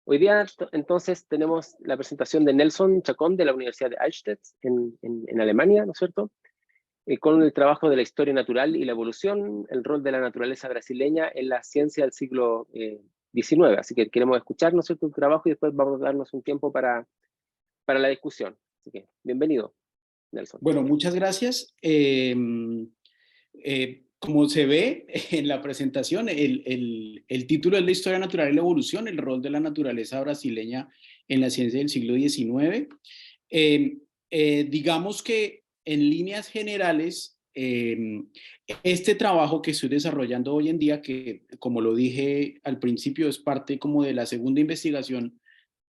Hoy día, entonces, tenemos la presentación de Nelson Chacón de la Universidad de Eichstätt en Alemania, ¿no es cierto? Con el trabajo de la historia natural y la evolución, el rol de la naturaleza brasileña en la ciencia del siglo XIX. Así que queremos escuchar, ¿no es cierto?, tu trabajo y después vamos a darnos un tiempo para la discusión. Así que, bienvenido, Nelson. Bueno, muchas gracias. Como se ve en la presentación, el título es La historia natural y la evolución, el rol de la naturaleza brasileña en la ciencia del siglo XIX. Digamos que en líneas generales, este trabajo que estoy desarrollando hoy en día, que como lo dije al principio, es parte como de la segunda investigación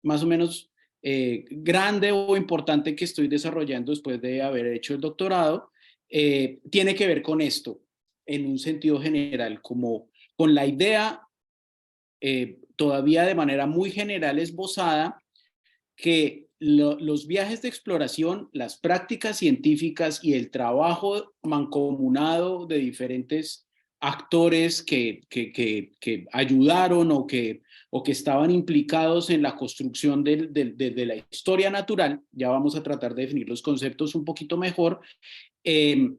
más o menos grande o importante que estoy desarrollando después de haber hecho el doctorado, tiene que ver con esto, en un sentido general, como con la idea, todavía de manera muy general esbozada, que los viajes de exploración, las prácticas científicas y el trabajo mancomunado de diferentes actores que ayudaron o que estaban implicados en la construcción de la historia natural, ya vamos a tratar de definir los conceptos un poquito mejor, eh,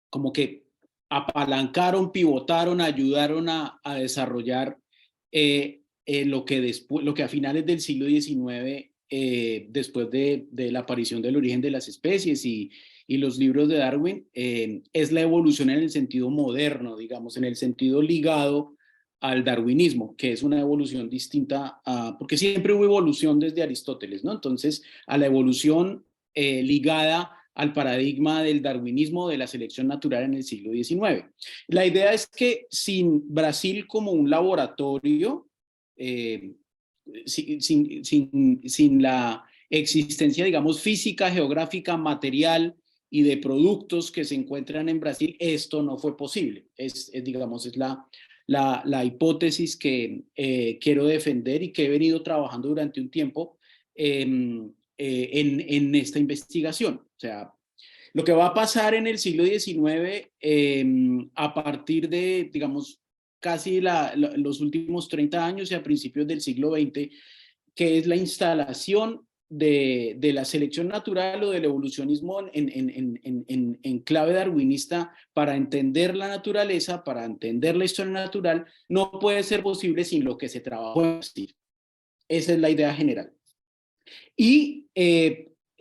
como que apalancaron, pivotaron, ayudaron a desarrollar lo que a finales del siglo XIX, después de la aparición del origen de las especies y los libros de Darwin, es la evolución en el sentido moderno, digamos, en el sentido ligado al darwinismo, que es una evolución distinta, porque siempre hubo evolución desde Aristóteles, ¿no? Entonces, a la evolución ligada al paradigma del darwinismo de la selección natural en el siglo XIX. La idea es que sin Brasil como un laboratorio, eh, sin la existencia, digamos, física, geográfica, material y de productos que se encuentran en Brasil, esto no fue posible. Digamos, es la hipótesis que quiero defender y que he venido trabajando durante un tiempo en esta investigación. O sea, lo que va a pasar en el siglo XIX, a partir de, digamos, casi los últimos 30 años y a principios del siglo XX, que es la instalación de la selección natural o del evolucionismo en clave darwinista para entender la naturaleza, para entender la historia natural, no puede ser posible sin lo que se trabajó en Brasil. Esa es la idea general. Y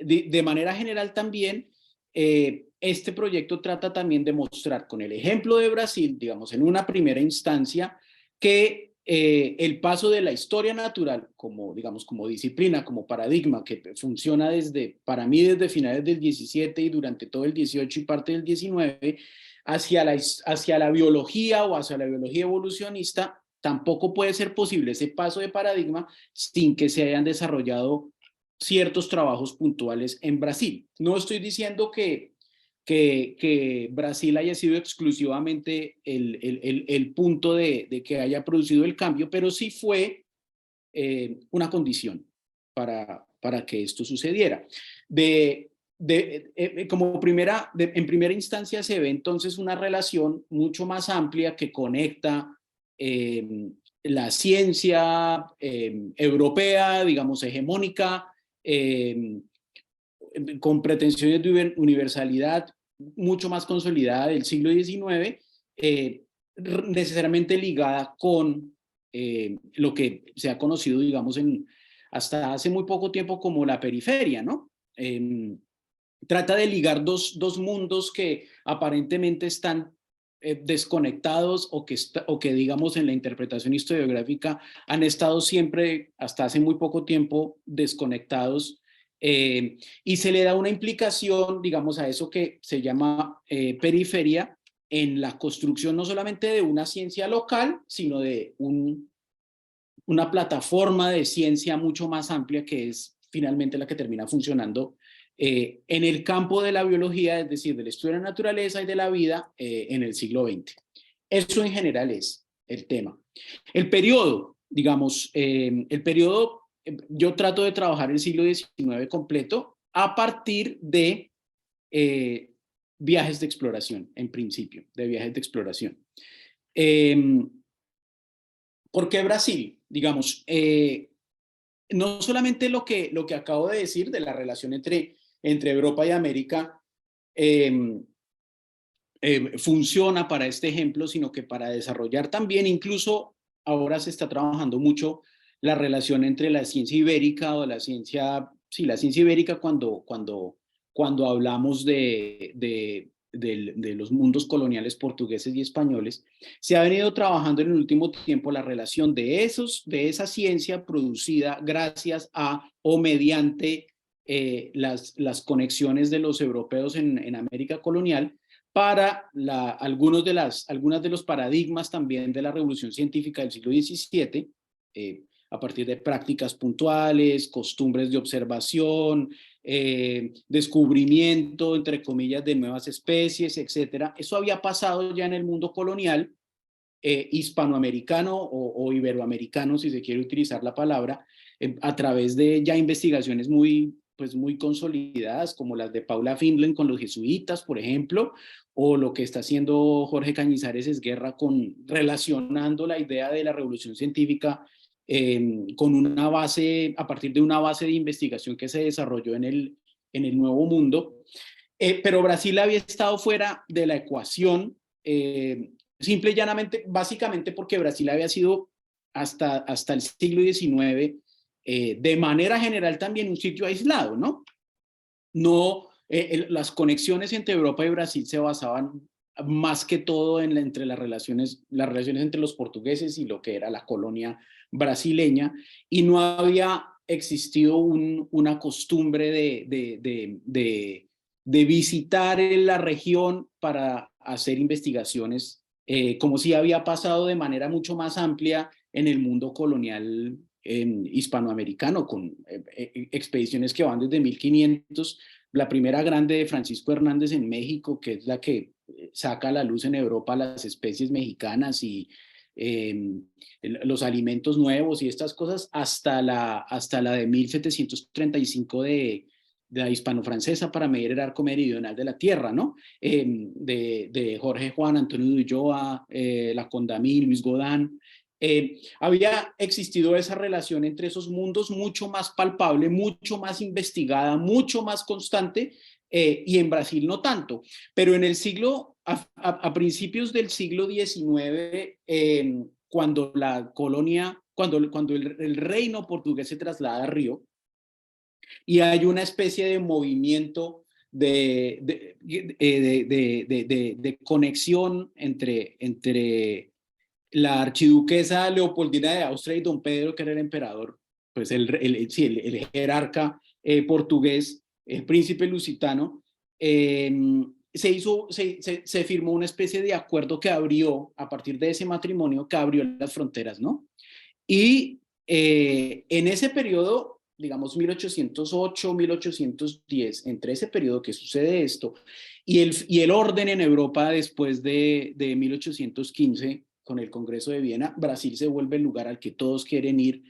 de manera general también, este proyecto trata también de mostrar con el ejemplo de Brasil, digamos, en una primera instancia, que el paso de la historia natural como, digamos, como disciplina, como paradigma que funciona para mí desde finales del 17 y durante todo el 18 y parte del 19, hacia la biología o hacia la biología evolucionista, tampoco puede ser posible ese paso de paradigma sin que se hayan desarrollado ciertos trabajos puntuales en Brasil. No estoy diciendo que Brasil haya sido exclusivamente el punto de que haya producido el cambio, pero sí fue una condición para que esto sucediera. En primera instancia se ve entonces una relación mucho más amplia que conecta la ciencia europea, digamos, hegemónica, eh, con pretensiones de universalidad mucho más consolidada del siglo XIX, necesariamente ligada con lo que se ha conocido, digamos, hasta hace muy poco tiempo como la periferia, ¿no? Trata de ligar dos mundos que aparentemente están desconectados o que, digamos, en la interpretación historiográfica han estado siempre, hasta hace muy poco tiempo, desconectados, y se le da una implicación, digamos, a eso que se llama periferia en la construcción no solamente de una ciencia local, sino de una plataforma de ciencia mucho más amplia que es finalmente la que termina funcionando en el campo de la biología, es decir, del estudio de la naturaleza y de la vida en el siglo XX. Eso en general es el tema. El periodo, digamos, yo trato de trabajar el siglo XIX completo a partir de viajes de exploración, en principio, de viajes de exploración. ¿Por qué Brasil? Digamos, no solamente lo que acabo de decir de la relación entre Europa y América funciona para este ejemplo, sino que para desarrollar también, incluso ahora se está trabajando mucho la relación entre la ciencia ibérica o la ciencia ibérica cuando hablamos de los mundos coloniales portugueses y españoles. Se ha venido trabajando en el último tiempo la relación de esa ciencia producida gracias a o mediante las conexiones de los europeos en América colonial para algunas de los paradigmas también de la revolución científica del siglo XVII, a partir de prácticas puntuales, costumbres de observación, descubrimiento, entre comillas, de nuevas especies, etcétera. Eso había pasado ya en el mundo colonial, hispanoamericano o iberoamericano, si se quiere utilizar la palabra, a través de ya investigaciones muy consolidadas, como las de Paula Findlen con los jesuitas, por ejemplo, o lo que está haciendo Jorge Cañizares Esguerra relacionando la idea de la revolución científica con una base, a partir de una base de investigación que se desarrolló en el Nuevo Mundo. Pero Brasil había estado fuera de la ecuación, simple y llanamente, básicamente porque Brasil había sido hasta el siglo XIX, de manera general también un sitio aislado, ¿no? Las conexiones entre Europa y Brasil se basaban más que todo entre las relaciones entre los portugueses y lo que era la colonia brasileña, y no había existido una costumbre de visitar la región para hacer investigaciones, como si había pasado de manera mucho más amplia en el mundo colonial hispanoamericano, con expediciones que van desde 1500, la primera grande de Francisco Hernández en México, que es la que saca a la luz en Europa las especies mexicanas y los alimentos nuevos y estas cosas, hasta la de 1735 de la hispano-francesa para medir el arco meridional de la Tierra, ¿no? De Jorge Juan Antonio de Ulloa, la Condamine, Luis Godán. Había existido esa relación entre esos mundos mucho más palpable, mucho más investigada, mucho más constante, y en Brasil no tanto. Pero en el a principios del siglo XIX, cuando la colonia, cuando el reino portugués se traslada a Río, y hay una especie de movimiento de conexión entre la archiduquesa Leopoldina de Austria y don Pedro, que era el emperador, pues el jerarca portugués, el príncipe lusitano, se firmó una especie de acuerdo que abrió, a partir de ese matrimonio, que abrió las fronteras, ¿no? Y en ese periodo, digamos 1808, 1810, entre ese periodo que sucede esto y el orden en Europa después de 1815, con el Congreso de Viena, Brasil se vuelve el lugar al que todos quieren ir,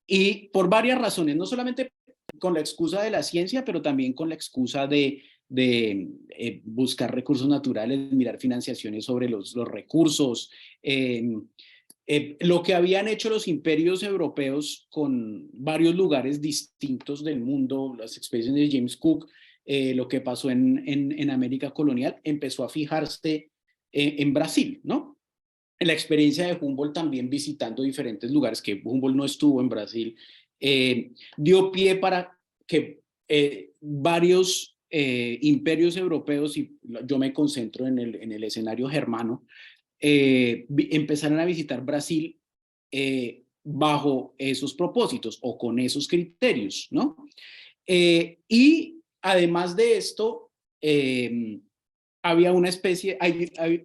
y por varias razones, no solamente con la excusa de la ciencia, pero también con la excusa de buscar recursos naturales, mirar financiaciones sobre los recursos, lo que habían hecho los imperios europeos con varios lugares distintos del mundo, las expediciones de James Cook, lo que pasó en América colonial, empezó a fijarse en Brasil, ¿no? La experiencia de Humboldt también visitando diferentes lugares, que Humboldt no estuvo en Brasil, dio pie para que varios imperios europeos, y yo me concentro en el escenario germano, empezaron a visitar Brasil bajo esos propósitos o con esos criterios, ¿no? Y además de esto, había una especie,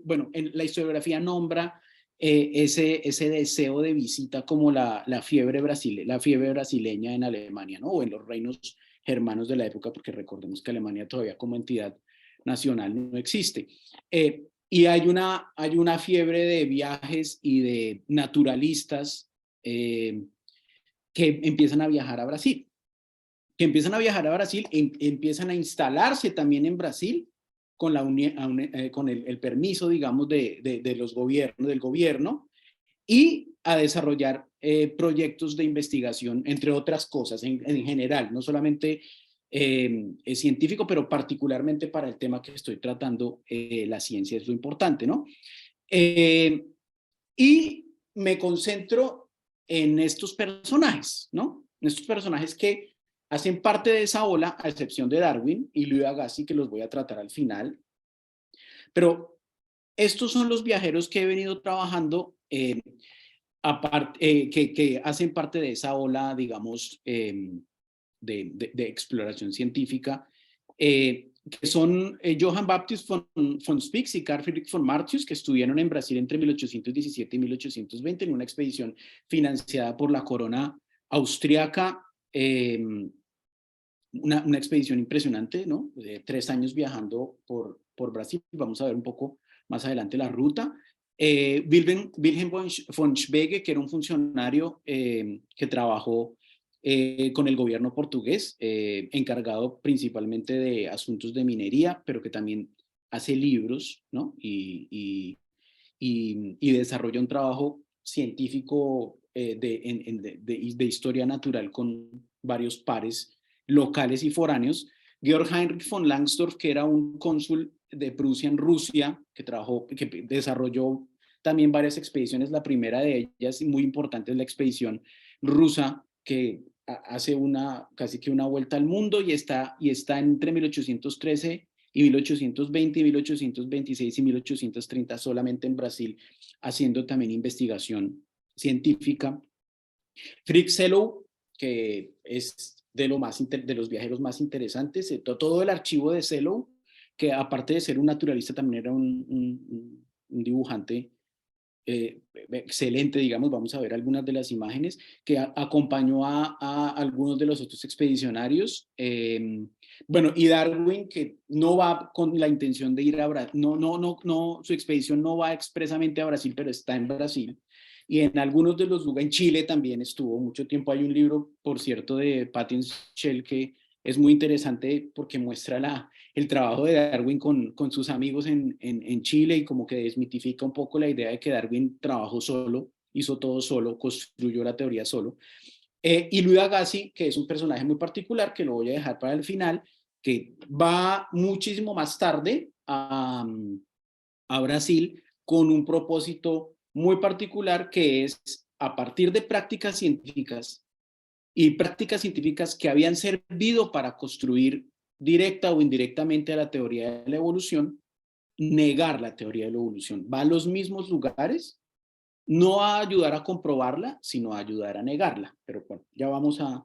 bueno, la historiografía nombra ese deseo de visita como la fiebre brasileña en Alemania, ¿no? O en los reinos germanos de la época, porque recordemos que Alemania todavía como entidad nacional no existe. Y hay una fiebre de viajes y de naturalistas que empiezan a viajar a Brasil. Empiezan a instalarse también en Brasil con el permiso, digamos, del gobierno, y a desarrollar proyectos de investigación, entre otras cosas, en general, no solamente científico, pero particularmente para el tema que estoy tratando, la ciencia es lo importante, ¿no? Y me concentro en estos personajes, ¿no? En estos personajes que hacen parte de esa ola, a excepción de Darwin y Louis Agassiz, que los voy a tratar al final. Pero estos son los viajeros que he venido trabajando, que hacen parte de esa ola, digamos, de exploración científica, que son Johann Baptist von Spix y Carl Friedrich von Martius, que estuvieron en Brasil entre 1817 y 1820 en una expedición financiada por la corona austriaca, una expedición impresionante, ¿no? 3 años viajando por Brasil. Vamos a ver un poco más adelante la ruta. Wilhelm von Schwege, que era un funcionario que trabajó con el gobierno portugués, encargado principalmente de asuntos de minería, pero que también hace libros, ¿no? Y desarrolla un trabajo científico de historia natural con varios pares locales y foráneos. Georg Heinrich von Langsdorff, que era un cónsul de Prusia en Rusia, que desarrolló también varias expediciones. La primera de ellas, muy importante, es la expedición rusa, que hace casi que una vuelta al mundo y está entre 1813 y 1820, 1826 y 1830 solamente en Brasil, haciendo también investigación científica. Fritz Zenow, que es de los viajeros más interesantes, todo el archivo de Zenow, que aparte de ser un naturalista también era un dibujante excelente, digamos. Vamos a ver algunas de las imágenes, que acompañó a algunos de los otros expedicionarios. Bueno, y Darwin, que no va con la intención de ir a Brasil, su expedición no va expresamente a Brasil, pero está en Brasil. Y en algunos de los lugares, en Chile también estuvo mucho tiempo. Hay un libro, por cierto, de Patton Shell que es muy interesante porque muestra el trabajo de Darwin con sus amigos en Chile, y como que desmitifica un poco la idea de que Darwin trabajó solo, hizo todo solo, construyó la teoría solo. Y Louis Agassiz, que es un personaje muy particular, que lo voy a dejar para el final, que va muchísimo más tarde a Brasil con un propósito muy particular, que es, a partir de prácticas científicas que habían servido para construir directa o indirectamente a la teoría de la evolución, negar la teoría de la evolución. Va a los mismos lugares, no a ayudar a comprobarla, sino a ayudar a negarla. Pero bueno, ya vamos a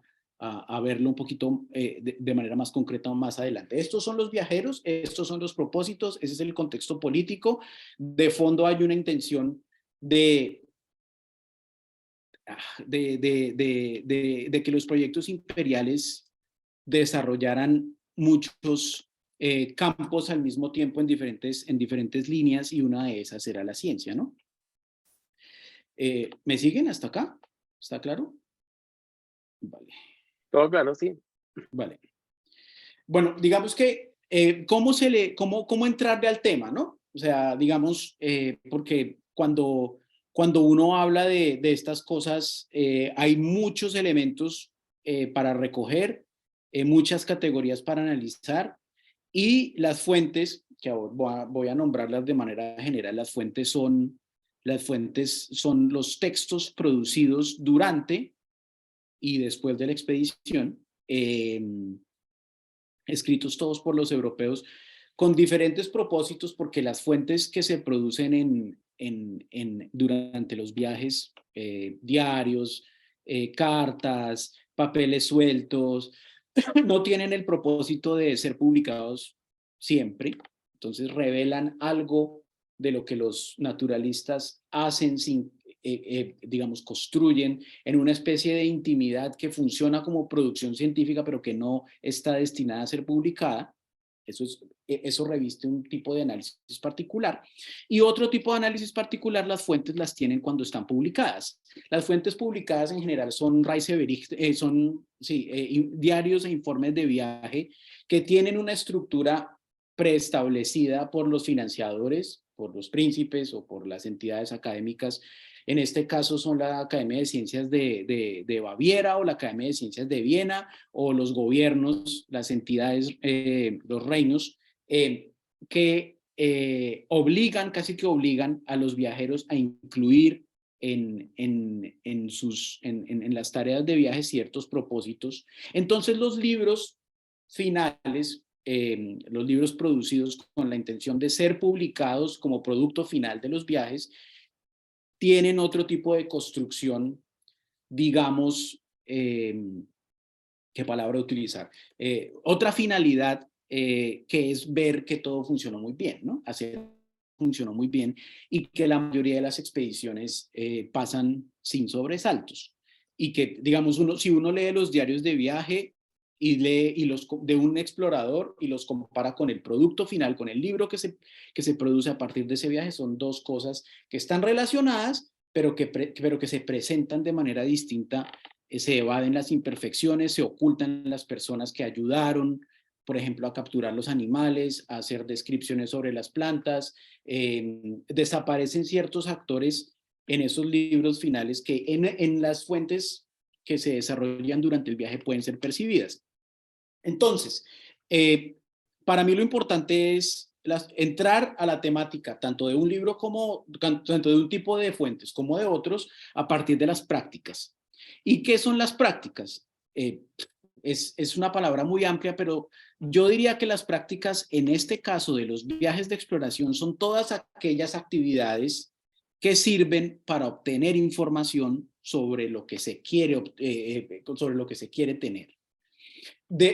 verlo un poquito de manera más concreta más adelante. Estos son los viajeros, estos son los propósitos, ese es el contexto político. De fondo hay una intención de que los proyectos imperiales desarrollaran muchos campos al mismo tiempo en diferentes líneas, y una de esas era la ciencia, ¿no? ¿Me siguen hasta acá? ¿Está claro? Vale. Todo claro, sí. Vale. Bueno, digamos que cómo entrarle al tema, ¿no? O sea, digamos, porque cuando uno habla de estas cosas, hay muchos elementos para recoger, muchas categorías para analizar, y las fuentes, que voy a nombrarlas de manera general, las fuentes son los textos producidos durante y después de la expedición, escritos todos por los europeos con diferentes propósitos, porque las fuentes que se producen durante los viajes, diarios, cartas, papeles sueltos, no tienen el propósito de ser publicados siempre. Entonces revelan algo de lo que los naturalistas hacen digamos, construyen en una especie de intimidad que funciona como producción científica, pero que no está destinada a ser publicada. Eso reviste un tipo de análisis particular. Y otro tipo de análisis particular, las fuentes las tienen cuando están publicadas. Las fuentes publicadas en general son Reiseberichte, son diarios e informes de viaje que tienen una estructura preestablecida por los financiadores, por los príncipes o por las entidades académicas En este caso son la Academia de Ciencias de Baviera o la Academia de Ciencias de Viena o los gobiernos, las entidades, los reinos, que obligan, casi que obligan a los viajeros a incluir en las tareas de viaje ciertos propósitos. Entonces los libros finales, los libros producidos con la intención de ser publicados como producto final de los viajes, tienen otro tipo de construcción, digamos, ¿qué palabra utilizar? Otra finalidad que es ver que todo funcionó muy bien, ¿no? Hacer funcionó muy bien y que la mayoría de las expediciones pasan sin sobresaltos. Y que, digamos, si uno lee los diarios de viaje y lee de un explorador y los compara con el producto final, con el libro que se produce a partir de ese viaje, son dos cosas que están relacionadas, pero que se presentan de manera distinta. Se evaden las imperfecciones, se ocultan las personas que ayudaron, por ejemplo, a capturar los animales, a hacer descripciones sobre las plantas. Desaparecen ciertos actores en esos libros finales que en las fuentes que se desarrollan durante el viaje pueden ser percibidas. Entonces, para mí lo importante es entrar a la temática tanto de un libro tanto de un tipo de fuentes como de otros a partir de las prácticas. ¿Y qué son las prácticas? Es una palabra muy amplia, pero yo diría que las prácticas en este caso de los viajes de exploración son todas aquellas actividades que sirven para obtener información sobre lo que se quiere, sobre lo que se quiere tener.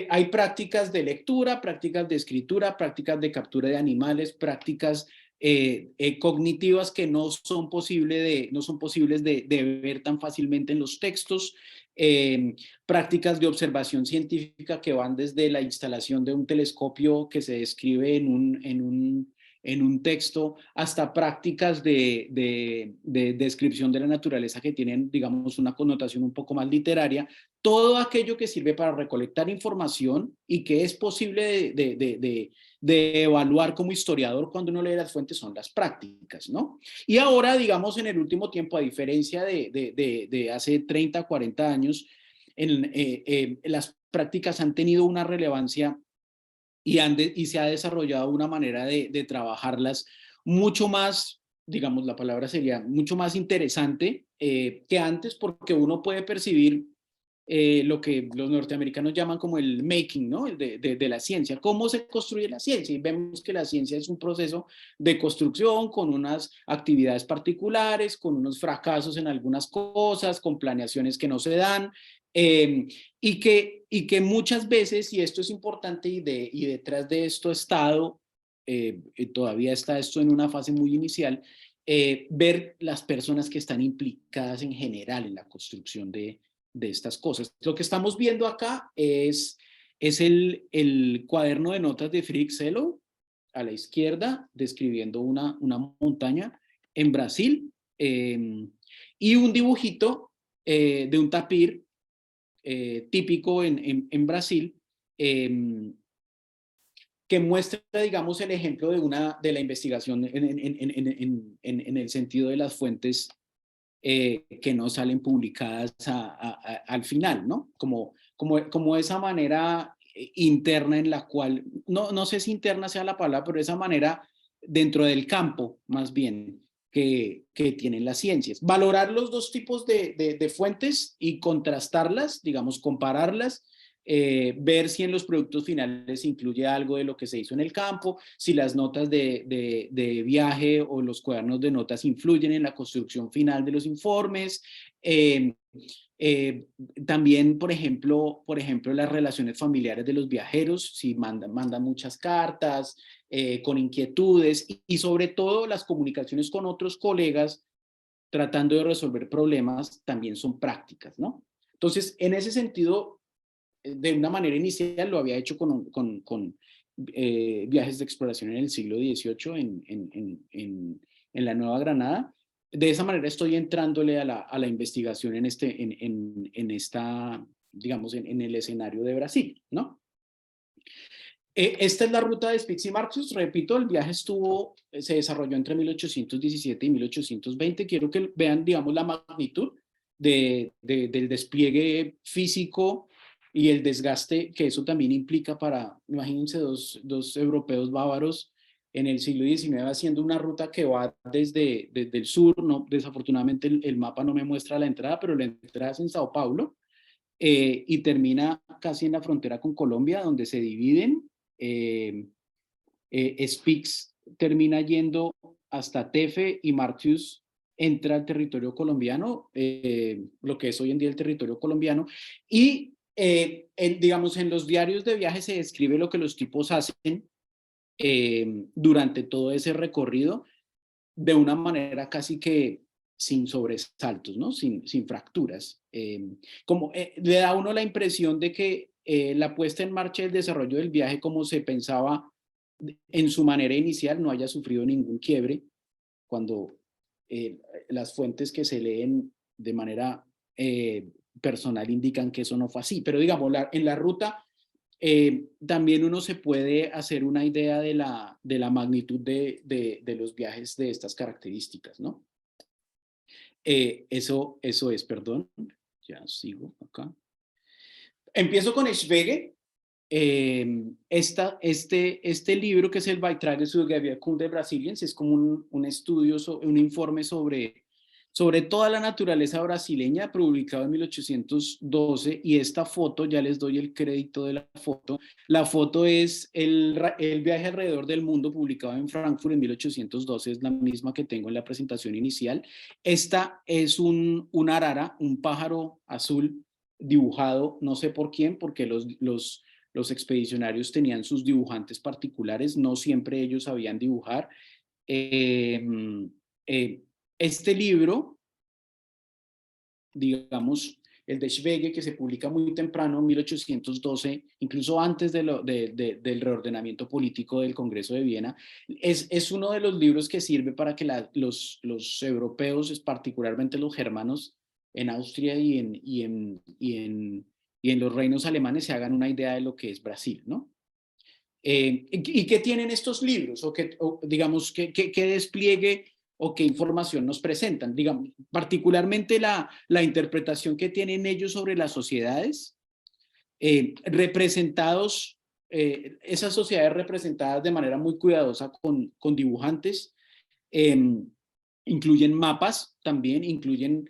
Hay prácticas de lectura, prácticas de escritura, prácticas de captura de animales, prácticas cognitivas que no son posibles de ver tan fácilmente en los textos, prácticas de observación científica que van desde la instalación de un telescopio que se describe en un texto, hasta prácticas de descripción de la naturaleza que tienen, digamos, una connotación un poco más literaria. Todo aquello que sirve para recolectar información y que es posible de evaluar como historiador cuando uno lee las fuentes son las prácticas, ¿no? Y ahora, digamos, en el último tiempo, a diferencia de hace 30, 40 años, las prácticas han tenido una relevancia y se ha desarrollado una manera de trabajarlas mucho más, digamos, la palabra sería mucho más interesante que antes, porque uno puede percibir lo que los norteamericanos llaman como el making, ¿no? De la ciencia, cómo se construye la ciencia, y vemos que la ciencia es un proceso de construcción con unas actividades particulares, con unos fracasos en algunas cosas, con planeaciones que no se dan, y que muchas veces, y esto es importante, y detrás de esto ha estado, todavía está esto en una fase muy inicial, ver las personas que están implicadas en general en la construcción de estas cosas. Lo que estamos viendo acá es el cuaderno de notas de Frick Sellow, a la izquierda, describiendo una montaña en Brasil, y un dibujito de un tapir típico en Brasil, que muestra, digamos, el ejemplo de la investigación en el sentido de las fuentes que no salen publicadas al final, ¿no? Como esa manera interna en la cual, no sé si interna sea la palabra, pero esa manera dentro del campo, más bien, que tienen las ciencias. Valorar los dos tipos de fuentes y contrastarlas, digamos, compararlas, ver si en los productos finales incluye algo de lo que se hizo en el campo, si las notas de viaje o los cuadernos de notas influyen en la construcción final de los informes. También, por ejemplo, las relaciones familiares de los viajeros, si mandan muchas cartas, con inquietudes, y sobre todo las comunicaciones con otros colegas tratando de resolver problemas también son prácticas, ¿no? Entonces, en ese sentido, de una manera inicial lo había hecho con viajes de exploración en el siglo XVIII en la Nueva Granada. De esa manera estoy entrándole a la investigación en esta, digamos, en el escenario de Brasil, ¿no? Esta es la ruta de Spix y Martius. Repito, el viaje se desarrolló entre 1817 y 1820. Quiero que vean, digamos, la magnitud del despliegue físico y el desgaste que eso también implica para, imagínense, dos europeos bávaros en el siglo XIX haciendo una ruta que va desde el sur. No, desafortunadamente el mapa no me muestra la entrada, pero la entrada es en Sao Paulo, y termina casi en la frontera con Colombia, donde se dividen. Spix termina yendo hasta Tefe y Martius entra al territorio colombiano, lo que es hoy en día el territorio colombiano, y digamos, en los diarios de viaje se describe lo que los tipos hacen durante todo ese recorrido de una manera casi que sin sobresaltos, ¿no? Sin fracturas. Le da a uno la impresión de que la puesta en marcha y el desarrollo del viaje, como se pensaba en su manera inicial, no haya sufrido ningún quiebre, cuando las fuentes que se leen de manera personal indican que eso no fue así. Pero digamos, en la ruta también uno se puede hacer una idea de la magnitud de los viajes de estas características, ¿no? Eso es, perdón, ya sigo acá. Empiezo con Schwege. Este libro, que es el Beitrag zur Gewerkunde Brasiliens, es como un estudio, un informe sobre toda la naturaleza brasileña, publicado en 1812, y esta foto, ya les doy el crédito de la foto es el viaje alrededor del mundo, publicado en Frankfurt en 1812, es la misma que tengo en la presentación inicial. Esta es una arara, un pájaro azul dibujado, no sé por quién, porque los expedicionarios tenían sus dibujantes particulares, no siempre ellos sabían dibujar. Este libro, digamos, el de Schwege, que se publica muy temprano, en 1812, incluso antes del reordenamiento político del Congreso de Viena, es uno de los libros que sirve para que los europeos, particularmente los germanos, en Austria y en los reinos alemanes, se hagan una idea de lo que es Brasil, ¿no? ¿Y qué tienen estos libros? Digamos, ¿qué despliegue o qué información nos presentan? Digamos, particularmente la interpretación que tienen ellos sobre las sociedades, esas sociedades representadas de manera muy cuidadosa con dibujantes, incluyen mapas también, incluyen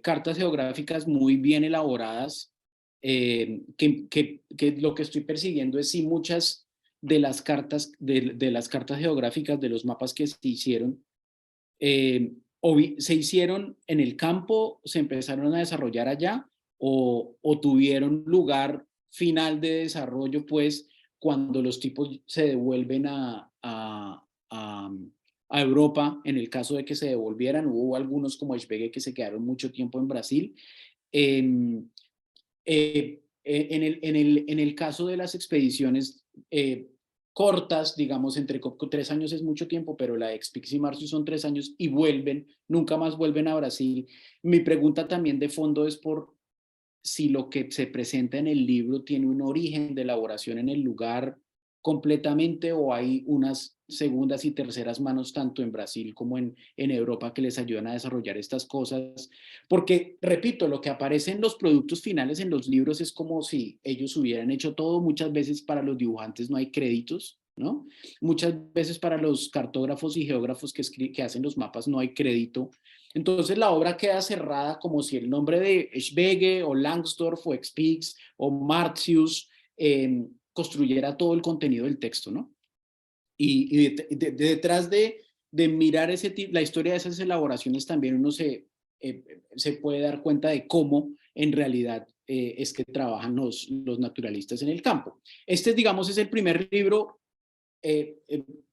cartas geográficas muy bien elaboradas, que lo que estoy persiguiendo es si muchas de las cartas, de las cartas geográficas, de los mapas que se hicieron, se hicieron en el campo, se empezaron a desarrollar allá, o tuvieron lugar final de desarrollo, pues, cuando los tipos se devuelven a Europa. En el caso de que se devolvieran, hubo algunos como Schwege que se quedaron mucho tiempo en Brasil. En el caso de las expediciones cortas, digamos, entre 3 años es mucho tiempo, pero la de Spix y Martius son 3 años y nunca más vuelven a Brasil. Mi pregunta también de fondo es por si lo que se presenta en el libro tiene un origen de elaboración en el lugar completamente, o hay unas segundas y terceras manos tanto en Brasil como en Europa que les ayudan a desarrollar estas cosas. Porque, repito, lo que aparece en los productos finales en los libros es como si ellos hubieran hecho todo. Muchas veces para los dibujantes no hay créditos, ¿no? Muchas veces para los cartógrafos y geógrafos que hacen los mapas no hay crédito. Entonces la obra queda cerrada como si el nombre de Schwege o Langsdorff o Spix o Martius construyera todo el contenido del texto, ¿no? Y detrás de mirar la historia de esas elaboraciones también uno se puede dar cuenta de cómo en realidad es que trabajan los naturalistas en el campo. Digamos, es el primer libro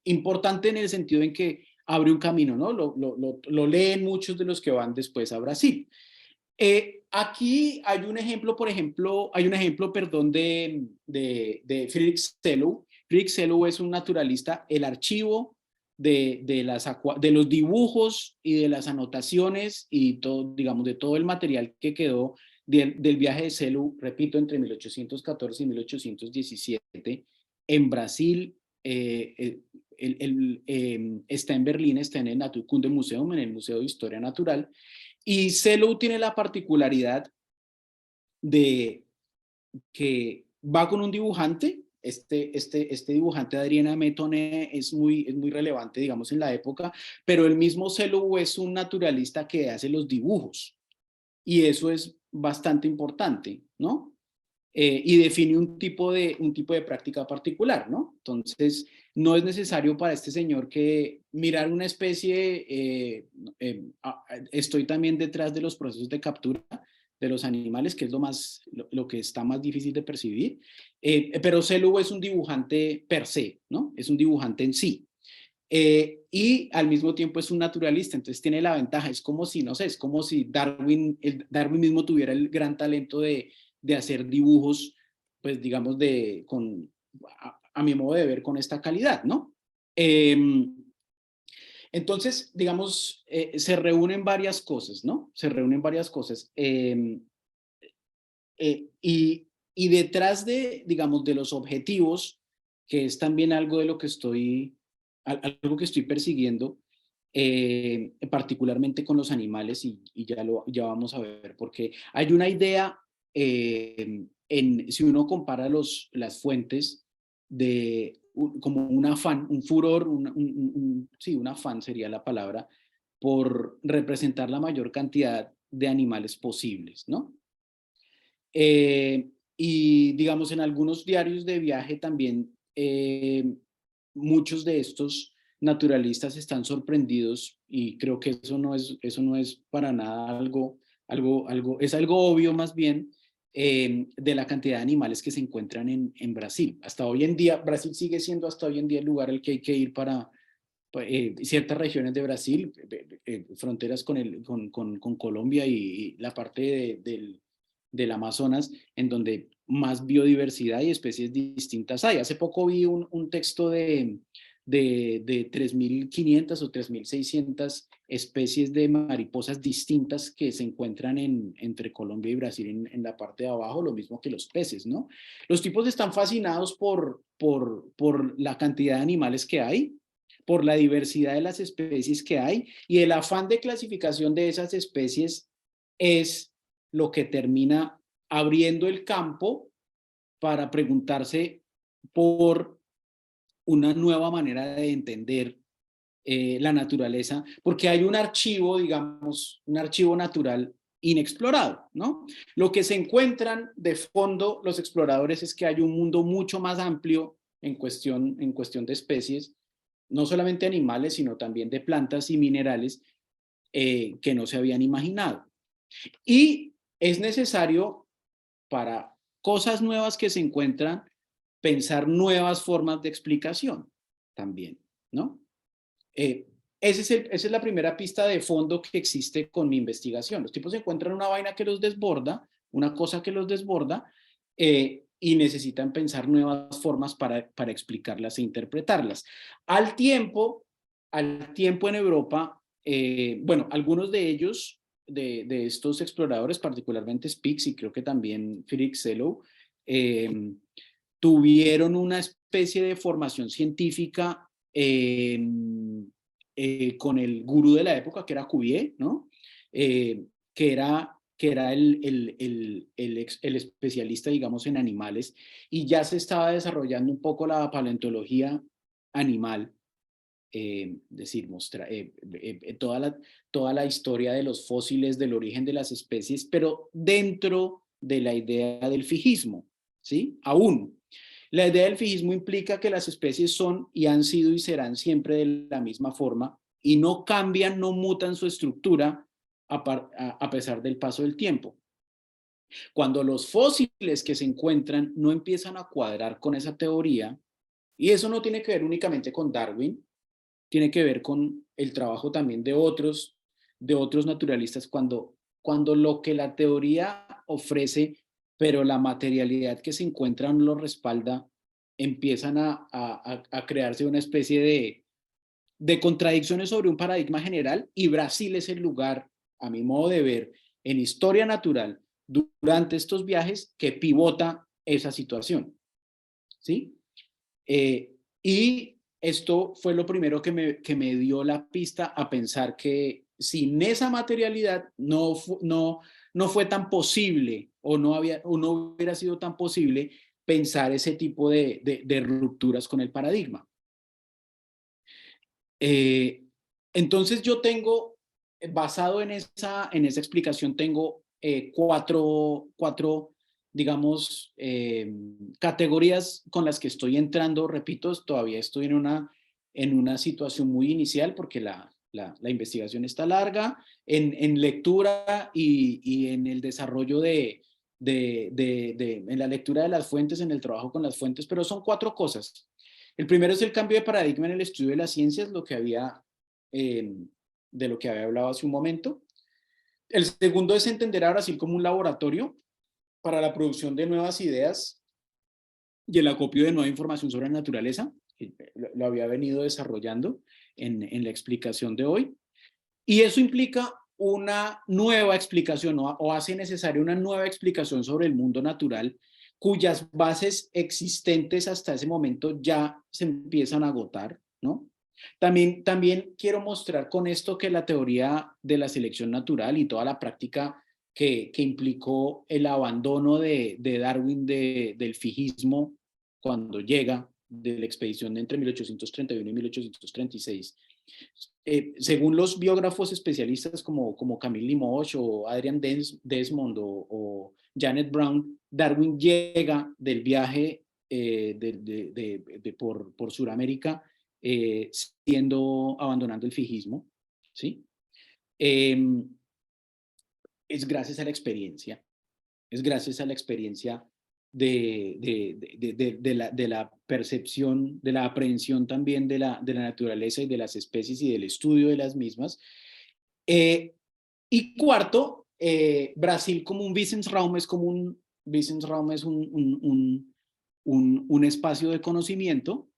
importante en el sentido en que abre un camino, ¿no? Lo leen muchos de los que van después a Brasil. Aquí hay un ejemplo, perdón, de Friedrich Sellow. Friedrich Sellow es un naturalista. El archivo de los dibujos y de las anotaciones y todo, digamos, de todo el material que quedó del viaje de Sellow, repito, entre 1814 y 1817, en Brasil, está en Berlín, está en el Naturkundemuseum, en el Museo de Historia Natural, y Selo tiene la particularidad de que va con un dibujante. Este dibujante, Adriana Metone, es muy relevante, digamos, en la época, pero el mismo Selo es un naturalista que hace los dibujos, y eso es bastante importante, ¿no? Y define un tipo de práctica particular, ¿no? Entonces, no es necesario para este señor que mirar una especie, estoy también detrás de los procesos de captura de los animales, que es lo que está más difícil de percibir, pero Selu es un dibujante per se, ¿no? Es un dibujante en sí. Y al mismo tiempo es un naturalista, entonces tiene la ventaja, es como si, no sé, es como si Darwin mismo tuviera el gran talento de hacer dibujos, pues digamos, a mi modo de ver, con esta calidad, ¿no? Entonces, digamos, se reúnen varias cosas, ¿no? Se reúnen varias cosas. Y detrás digamos, de los objetivos, que es también algo de lo que algo que estoy persiguiendo, particularmente con los animales, y ya vamos a ver, porque hay una idea, si uno compara las fuentes como un afán, un furor, sí, un afán sería la palabra, por representar la mayor cantidad de animales posibles, ¿no? Y digamos, en algunos diarios de viaje también, muchos de estos naturalistas están sorprendidos, y creo que eso no es para nada es algo obvio más bien, de la cantidad de animales que se encuentran en Brasil. Hasta hoy en día, Brasil sigue siendo hasta hoy en día el lugar al que hay que ir para ciertas regiones de Brasil, fronteras con Colombia y la parte del Amazonas, en donde más biodiversidad y especies distintas hay. Hace poco vi un texto de 3.500 o 3.600 especies de mariposas distintas que se encuentran entre Colombia y Brasil en la parte de abajo, lo mismo que los peces, ¿no? Los tipos están fascinados por la cantidad de animales que hay, por la diversidad de las especies que hay, y el afán de clasificación de esas especies es lo que termina abriendo el campo para preguntarse por una nueva manera de entender la naturaleza, porque hay un archivo, digamos, un archivo natural inexplorado, ¿no? Lo que se encuentran de fondo los exploradores es que hay un mundo mucho más amplio en cuestión de especies, no solamente animales, sino también de plantas y minerales, que no se habían imaginado. Y es necesario, para cosas nuevas que se encuentran, pensar nuevas formas de explicación también, ¿no? Esa es la primera pista de fondo que existe con mi investigación. Los tipos encuentran una vaina que los desborda, una cosa que los desborda, y necesitan pensar nuevas formas para explicarlas e interpretarlas. Al tiempo en Europa, bueno, algunos de ellos, de estos exploradores, particularmente Spix y creo que también Felix Selo, tuvieron una especie de formación científica con el gurú de la época, que era Cuvier, ¿no? Que era el especialista, digamos, en animales, y ya se estaba desarrollando un poco la paleontología animal, decir, toda la historia de los fósiles, del origen de las especies, pero dentro de la idea del fijismo, ¿sí? Aún. La idea del fijismo implica que las especies son y han sido y serán siempre de la misma forma y no cambian, no mutan su estructura a pesar del paso del tiempo. Cuando los fósiles que se encuentran no empiezan a cuadrar con esa teoría, y eso no tiene que ver únicamente con Darwin, tiene que ver con el trabajo también de otros naturalistas, cuando lo que la teoría ofrece, pero la materialidad que se encuentra no lo respalda, empiezan a crearse una especie de contradicciones sobre un paradigma general, y Brasil es el lugar, a mi modo de ver, en historia natural, durante estos viajes, que pivota esa situación, ¿sí? Y esto fue lo primero que me dio la pista a pensar que sin esa materialidad no fue tan posible o no hubiera sido tan posible pensar ese tipo de rupturas con el paradigma. Entonces yo tengo, basado en esa explicación, tengo cuatro, digamos, categorías con las que estoy entrando. Repito, todavía estoy en una situación muy inicial porque la investigación está larga, en lectura y en el desarrollo en la lectura de las fuentes, en el trabajo con las fuentes, pero son cuatro cosas. El primero es el cambio de paradigma en el estudio de las ciencias, de lo que había hablado hace un momento. El segundo es entender a Brasil como un laboratorio para la producción de nuevas ideas y el acopio de nueva información sobre la naturaleza. Lo había venido desarrollando en la explicación de hoy. Y eso implica una nueva explicación o hace necesaria una nueva explicación sobre el mundo natural cuyas bases existentes hasta ese momento ya se empiezan a agotar, ¿no? También quiero mostrar con esto que la teoría de la selección natural y toda la práctica que implicó el abandono de Darwin del fijismo cuando llega de la expedición de entre 1831 y 1836. Según los biógrafos especialistas como Camille Limoges o Adrian Desmond o Janet Brown, Darwin llega del viaje por Sudamérica abandonando el fijismo, ¿sí? Es gracias a la experiencia, de la percepción, de la aprehensión también de la naturaleza y de las especies y del estudio de las mismas. Y cuarto, Brasil como un Wissensraum es un espacio de conocimiento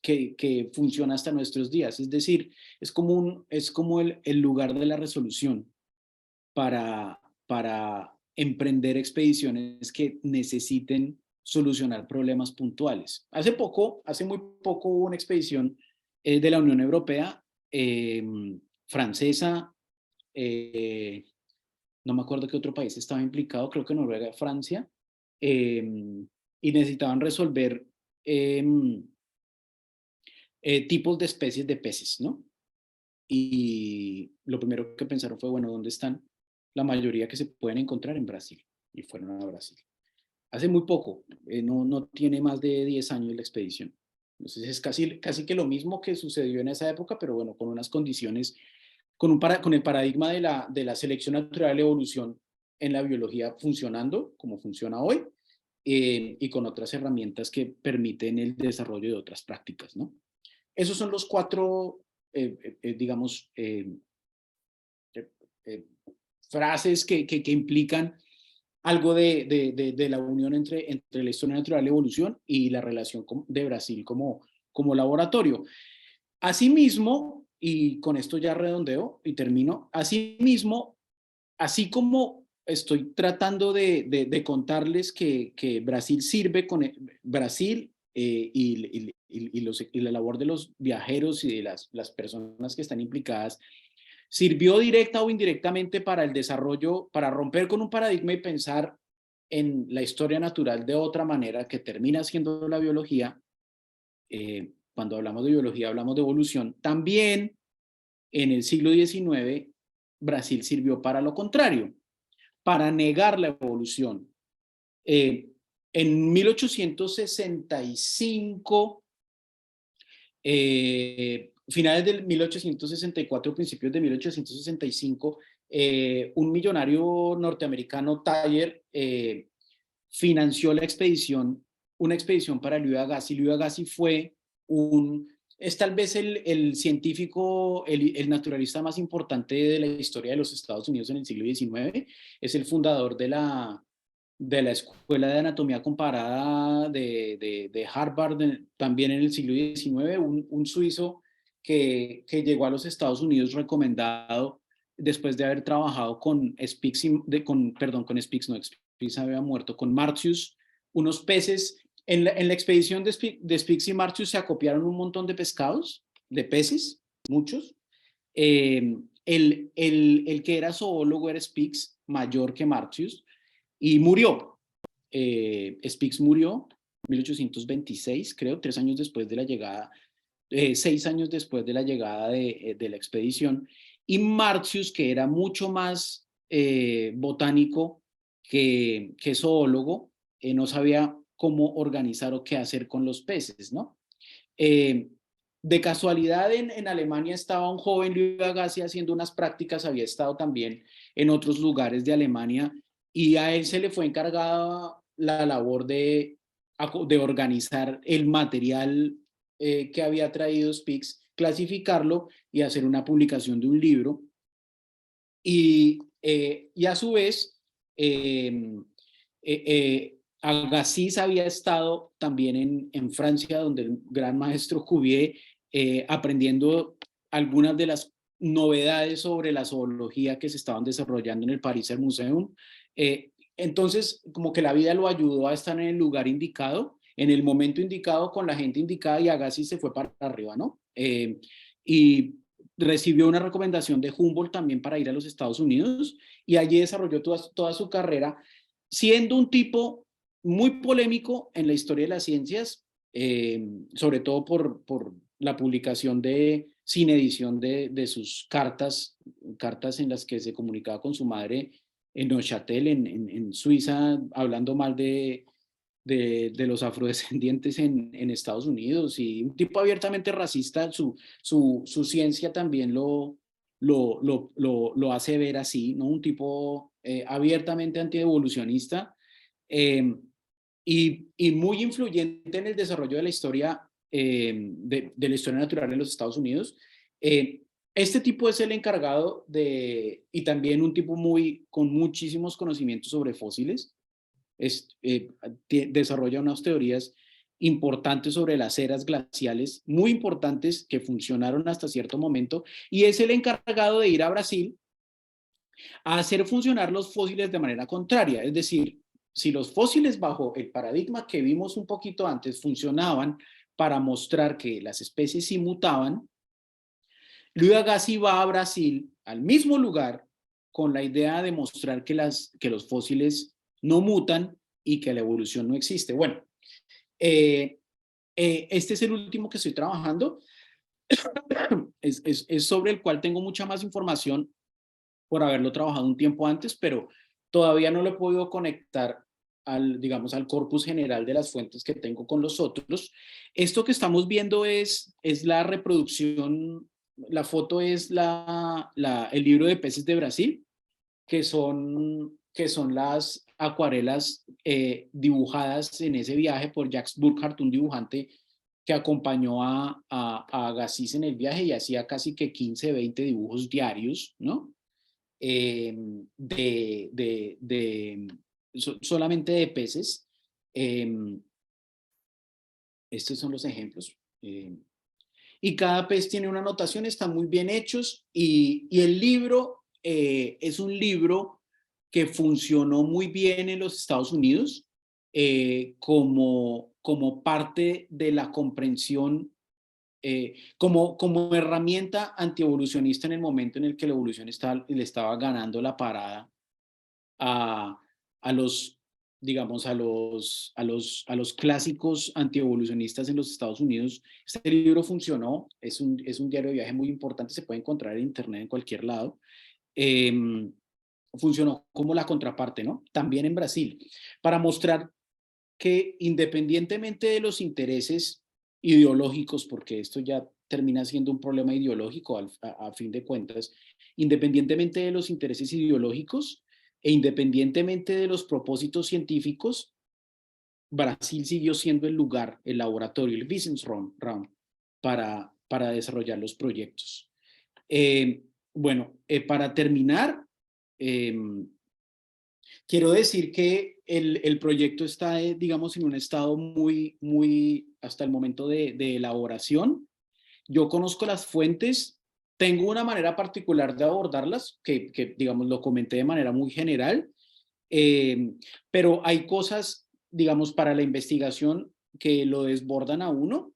que funciona hasta nuestros días. Es decir, es como el lugar de la resolución para emprender expediciones que necesiten solucionar problemas puntuales. Hace muy poco hubo una expedición de la Unión Europea, francesa, no me acuerdo qué otro país estaba implicado, creo que Noruega, Francia, y necesitaban resolver tipos de especies de peces, ¿no? Y lo primero que pensaron fue, bueno, ¿dónde están? La mayoría que se pueden encontrar en Brasil, y fueron a Brasil. Hace muy poco, no tiene más de 10 años la expedición. Entonces es casi que lo mismo que sucedió en esa época, pero bueno, con unas condiciones, con el paradigma de la selección natural y evolución en la biología funcionando como funciona hoy, y con otras herramientas que permiten el desarrollo de otras prácticas, ¿no? Esos son los cuatro, digamos, frases que implican algo de la unión entre la historia natural y la evolución y la relación de Brasil como laboratorio. Asimismo, y con esto ya redondeo y termino, asimismo, así como estoy tratando de contarles que Brasil sirve Brasil y la labor de los viajeros y de las personas que están implicadas, sirvió directa o indirectamente para el desarrollo, para romper con un paradigma y pensar en la historia natural de otra manera que termina siendo la biología. Cuando hablamos de biología hablamos de evolución. También en el siglo XIX Brasil sirvió para lo contrario, para negar la evolución. En 1865, finales del 1864, principios de 1865, un millonario norteamericano, Thayer, financió una expedición para Liu Agassiz. Liu Agassiz es tal vez el científico, el naturalista más importante de la historia de los Estados Unidos en el siglo XIX. Es el fundador de la Escuela de Anatomía Comparada de Harvard, también en el siglo XIX, un suizo que llegó a los Estados Unidos recomendado después de haber trabajado con Spix había muerto, con Martius, unos peces En la expedición de Spix y Martius se acopiaron un montón de pescados, de peces, muchos. El que era zoólogo era Spix, mayor que Martius, y murió. Spix murió en 1826, creo, 3 años después de la llegada, 6 años después de la llegada de la expedición. Y Martius, que era mucho más botánico que zoólogo, no sabía cómo organizar o qué hacer con los peces, ¿no? De casualidad en Alemania estaba un joven, Louis Agassiz, haciendo unas prácticas, había estado también en otros lugares de Alemania y a él se le fue encargada la labor de organizar el material que había traído Spix, clasificarlo y hacer una publicación de un libro. Y a su vez, Agassiz había estado también en Francia, donde el gran maestro Cuvier, aprendiendo algunas de las novedades sobre la zoología que se estaban desarrollando en el Pariser Museum. Entonces, como que la vida lo ayudó a estar en el lugar indicado, en el momento indicado, con la gente indicada, y Agassiz se fue para arriba, ¿no? Y recibió una recomendación de Humboldt también para ir a los Estados Unidos, y allí desarrolló toda su carrera, siendo un tipo muy polémico en la historia de las ciencias, sobre todo por la publicación sin edición de sus cartas en las que se comunicaba con su madre en Neuchâtel, en Suiza, hablando mal de los afrodescendientes en Estados Unidos, y un tipo abiertamente racista. Su ciencia también lo hace ver así, ¿no? Un tipo abiertamente antievolucionista, y muy influyente en el desarrollo de la historia, de la historia natural en los Estados Unidos. Este tipo es el encargado y también un tipo con muchísimos conocimientos sobre fósiles. Desarrolla unas teorías importantes sobre las eras glaciales, muy importantes, que funcionaron hasta cierto momento, y es el encargado de ir a Brasil a hacer funcionar los fósiles de manera contraria. Es decir, si los fósiles bajo el paradigma que vimos un poquito antes funcionaban para mostrar que las especies sí mutaban, Louis Agassiz va a Brasil, al mismo lugar, con la idea de mostrar que los fósiles no mutan y que la evolución no existe. Bueno, este es el último que estoy trabajando. Es sobre el cual tengo mucha más información por haberlo trabajado un tiempo antes, pero todavía no lo he podido conectar digamos, al corpus general de las fuentes que tengo con los otros. Esto que estamos viendo es la reproducción. La foto es el libro de peces de Brasil, que son las acuarelas dibujadas en ese viaje por Jacques Burckhardt, un dibujante que acompañó a Agassiz en el viaje y hacía casi que 15, 20 dibujos diarios, ¿no? Solamente de peces. Estos son los ejemplos. Y cada pez tiene una anotación, están muy bien hechos, y el libro es un libro que funcionó muy bien en los Estados Unidos, como parte de la comprensión, como herramienta antievolucionista en el momento en el que la evolución le estaba ganando la parada a los, digamos, a los clásicos antievolucionistas en los Estados Unidos. Este libro funcionó, es un diario de viaje muy importante, se puede encontrar en internet en cualquier lado. Funcionó como la contraparte, ¿no? También en Brasil, para mostrar que independientemente de los intereses ideológicos, porque esto ya termina siendo un problema ideológico a fin de cuentas, independientemente de los intereses ideológicos e independientemente de los propósitos científicos, Brasil siguió siendo el lugar, el laboratorio, el Wissensraum para desarrollar los proyectos. Bueno, para terminar, quiero decir que el proyecto está, digamos, en un estado muy hasta el momento de elaboración. Yo conozco las fuentes, tengo una manera particular de abordarlas, que digamos, lo comenté de manera muy general, pero hay cosas, digamos, para la investigación que lo desbordan a uno,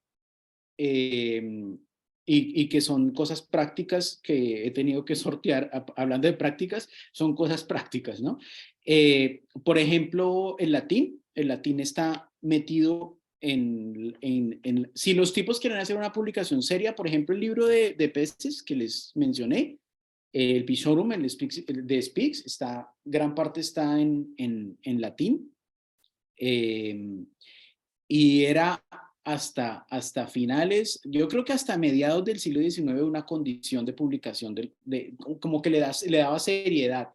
y que son cosas prácticas que he tenido que sortear. Hablando de prácticas, son cosas prácticas, ¿no? Por ejemplo, el latín está metido si los tipos quieren hacer una publicación seria, por ejemplo, el libro de peces que les mencioné, el Pishorum, el de Speaks, gran parte está en latín, y era hasta finales, yo creo que hasta mediados del siglo XIX, una condición de publicación, como que le daba seriedad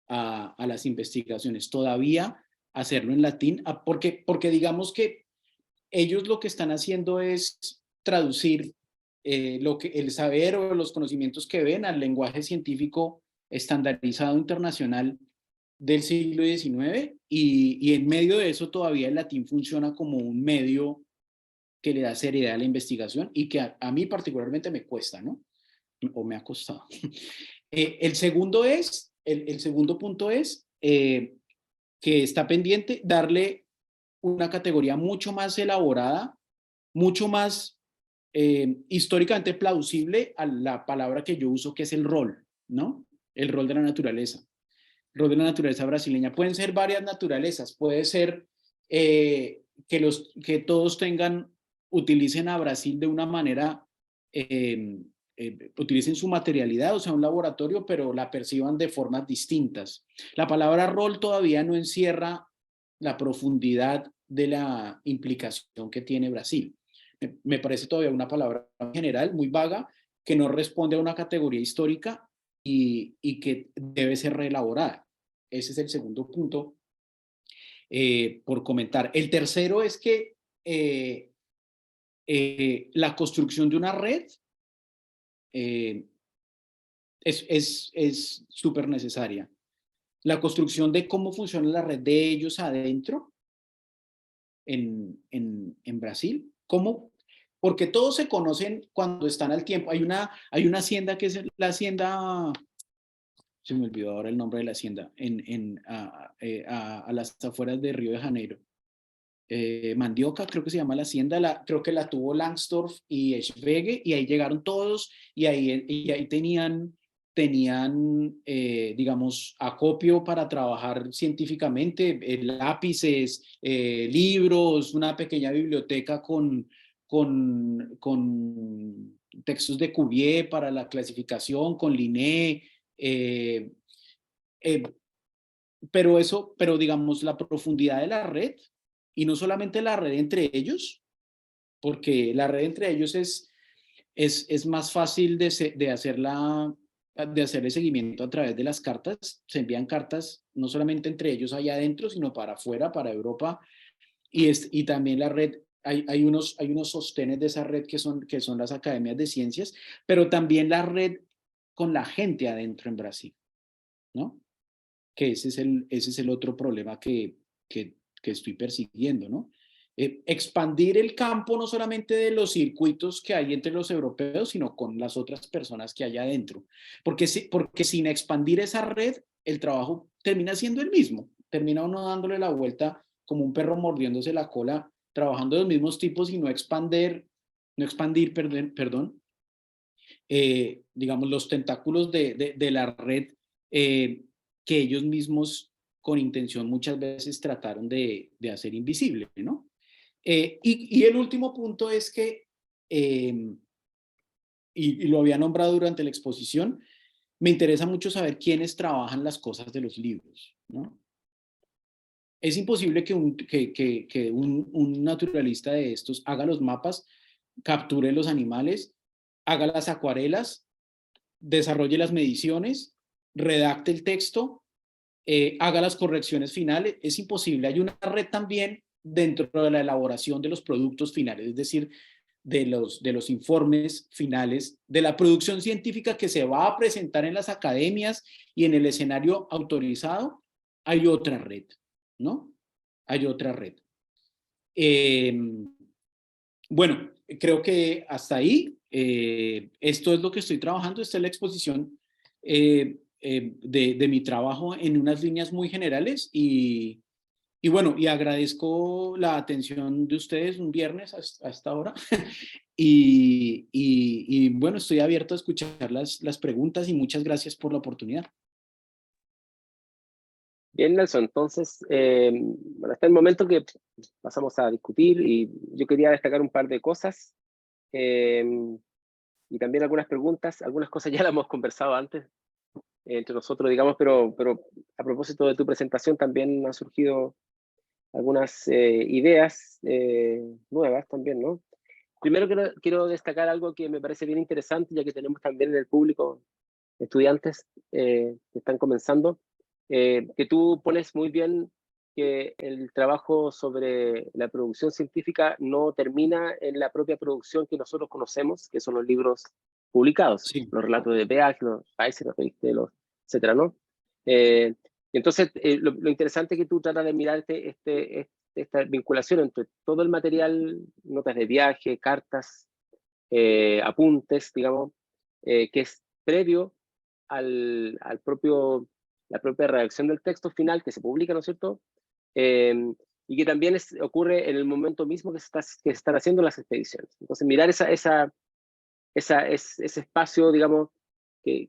a las investigaciones. Todavía hacerlo en latín, porque digamos que ellos lo que están haciendo es traducir el saber o los conocimientos que ven al lenguaje científico estandarizado internacional del siglo XIX, y en medio de eso todavía el latín funciona como un medio que le da seriedad a la investigación, y que a mí particularmente me cuesta, ¿no? O me ha costado. El segundo punto es que está pendiente darle una categoría mucho más elaborada, mucho más históricamente plausible a la palabra que yo uso, que es el rol, ¿no? El rol de la naturaleza. El rol de la naturaleza brasileña. Pueden ser varias naturalezas. Puede ser que todos utilicen a Brasil de una manera, utilicen su materialidad, o sea, un laboratorio, pero la perciban de formas distintas. La palabra rol todavía no encierra la profundidad de la implicación que tiene Brasil. Me parece todavía una palabra general, muy vaga, que no responde a una categoría histórica y que debe ser reelaborada. Ese es el segundo punto por comentar. El tercero es que la construcción de una red es súper necesaria. La construcción de cómo funciona la red de ellos adentro en Brasil. ¿Cómo? Porque todos se conocen cuando están al tiempo. Hay una hacienda que es la hacienda, se me olvidó ahora el nombre de la hacienda, a las afueras de Río de Janeiro. Mandioca, creo que se llama la hacienda, creo que la tuvo Langsdorff y Schwege, y ahí llegaron todos, y ahí tenían digamos, acopio para trabajar científicamente, lápices, libros, una pequeña biblioteca con textos de Cuvier para la clasificación, con Linné, pero digamos, la profundidad de la red, y no solamente la red entre ellos, porque la red entre ellos es más fácil de hacerle seguimiento a través de las cartas. Se envían cartas no solamente entre ellos allá adentro, sino para afuera, para Europa, y también la red. Hay unos sostenes de esa red que son las academias de ciencias, pero también la red con la gente adentro en Brasil, ¿no? Que ese es el otro problema que estoy persiguiendo, ¿no? Expandir el campo no solamente de los circuitos que hay entre los europeos, sino con las otras personas que hay adentro. Porque sin expandir esa red, el trabajo termina siendo el mismo. Termina uno dándole la vuelta como un perro mordiéndose la cola, trabajando de los mismos tipos y no expandir, digamos, los tentáculos de la red, que ellos mismos con intención muchas veces trataron de hacer invisible, ¿no? Y el último punto es que, y lo había nombrado durante la exposición, me interesa mucho saber quiénes trabajan las cosas de los libros, ¿no? Es imposible que un naturalista de estos haga los mapas, capture los animales, haga las acuarelas, desarrolle las mediciones, redacte el texto, haga las correcciones finales. Es imposible. Hay una red también dentro de la elaboración de los productos finales, es decir, de los informes finales, de la producción científica que se va a presentar en las academias y en el escenario autorizado. Hay otra red, ¿no? Hay otra red. Bueno, creo que hasta ahí. Esto es lo que estoy trabajando. Esta es la exposición de mi trabajo en unas líneas muy generales, y Y bueno, y agradezco la atención de ustedes un viernes a esta hora. Y bueno, estoy abierto a escuchar las preguntas y muchas gracias por la oportunidad. Bien, Nelson, entonces, bueno, hasta el momento que pasamos a discutir y yo quería destacar un par de cosas eh, y también algunas preguntas. Algunas cosas ya las hemos conversado antes entre nosotros, digamos, pero a propósito de tu presentación también han surgido algunas ideas nuevas también, ¿no? Primero quiero destacar algo que me parece bien interesante, ya que tenemos también en el público estudiantes que están comenzando, que tú pones muy bien que el trabajo sobre la producción científica no termina en la propia producción que nosotros conocemos, que son los libros publicados, Sí, los relatos de Beach, los Pfizer, los etcétera, ¿no? Entonces, lo interesante es que tú tratas de mirar esta vinculación entre todo el material, notas de viaje, cartas, apuntes, digamos, que es previo al propio, la propia redacción del texto final que se publica, ¿no es cierto? Y que también ocurre en el momento mismo que se están haciendo las expediciones. Entonces, mirar ese espacio, digamos, que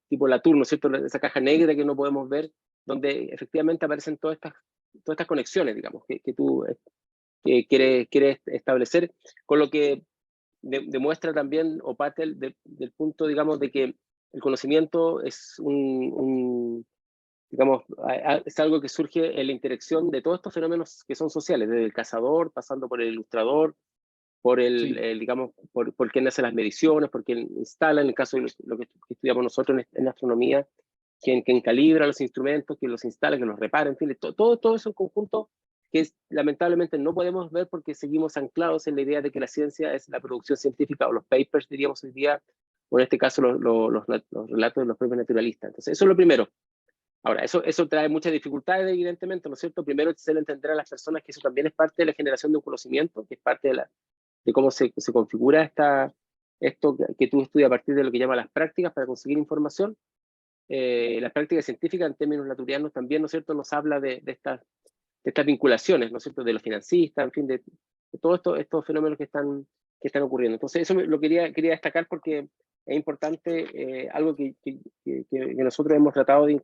tipo la tour, ¿no es cierto? Esa caja negra que no podemos ver, donde efectivamente aparecen todas estas conexiones, digamos, que tú que quieres establecer, con lo que demuestra también, o parte del punto, digamos, de que el conocimiento es digamos, es algo que surge en la interacción de todos estos fenómenos que son sociales, desde el cazador, pasando por el ilustrador, por sí, digamos, por quien hace las mediciones, por quien instala, en el caso de lo que estudiamos nosotros en astronomía, quien calibra los instrumentos, quien los instala, quien los repara, en fin, todo eso en conjunto que lamentablemente no podemos ver porque seguimos anclados en la idea de que la ciencia es la producción científica o los papers, diríamos hoy día, o en este caso los relatos de los propios naturalistas. Entonces, eso es lo primero. Ahora, eso trae muchas dificultades, evidentemente, ¿no es cierto? Primero, hacer entender a las personas que eso también es parte de la generación de un conocimiento, que es parte de cómo se configura esto que tú estudias a partir de lo que llaman las prácticas para conseguir información. Las prácticas científicas en términos naturales también, ¿no es cierto?, nos habla de estas vinculaciones, ¿no es cierto?, de los financistas, en fin, de todos estos fenómenos que están ocurriendo. Entonces, eso lo quería destacar porque es importante, algo que nosotros hemos tratado de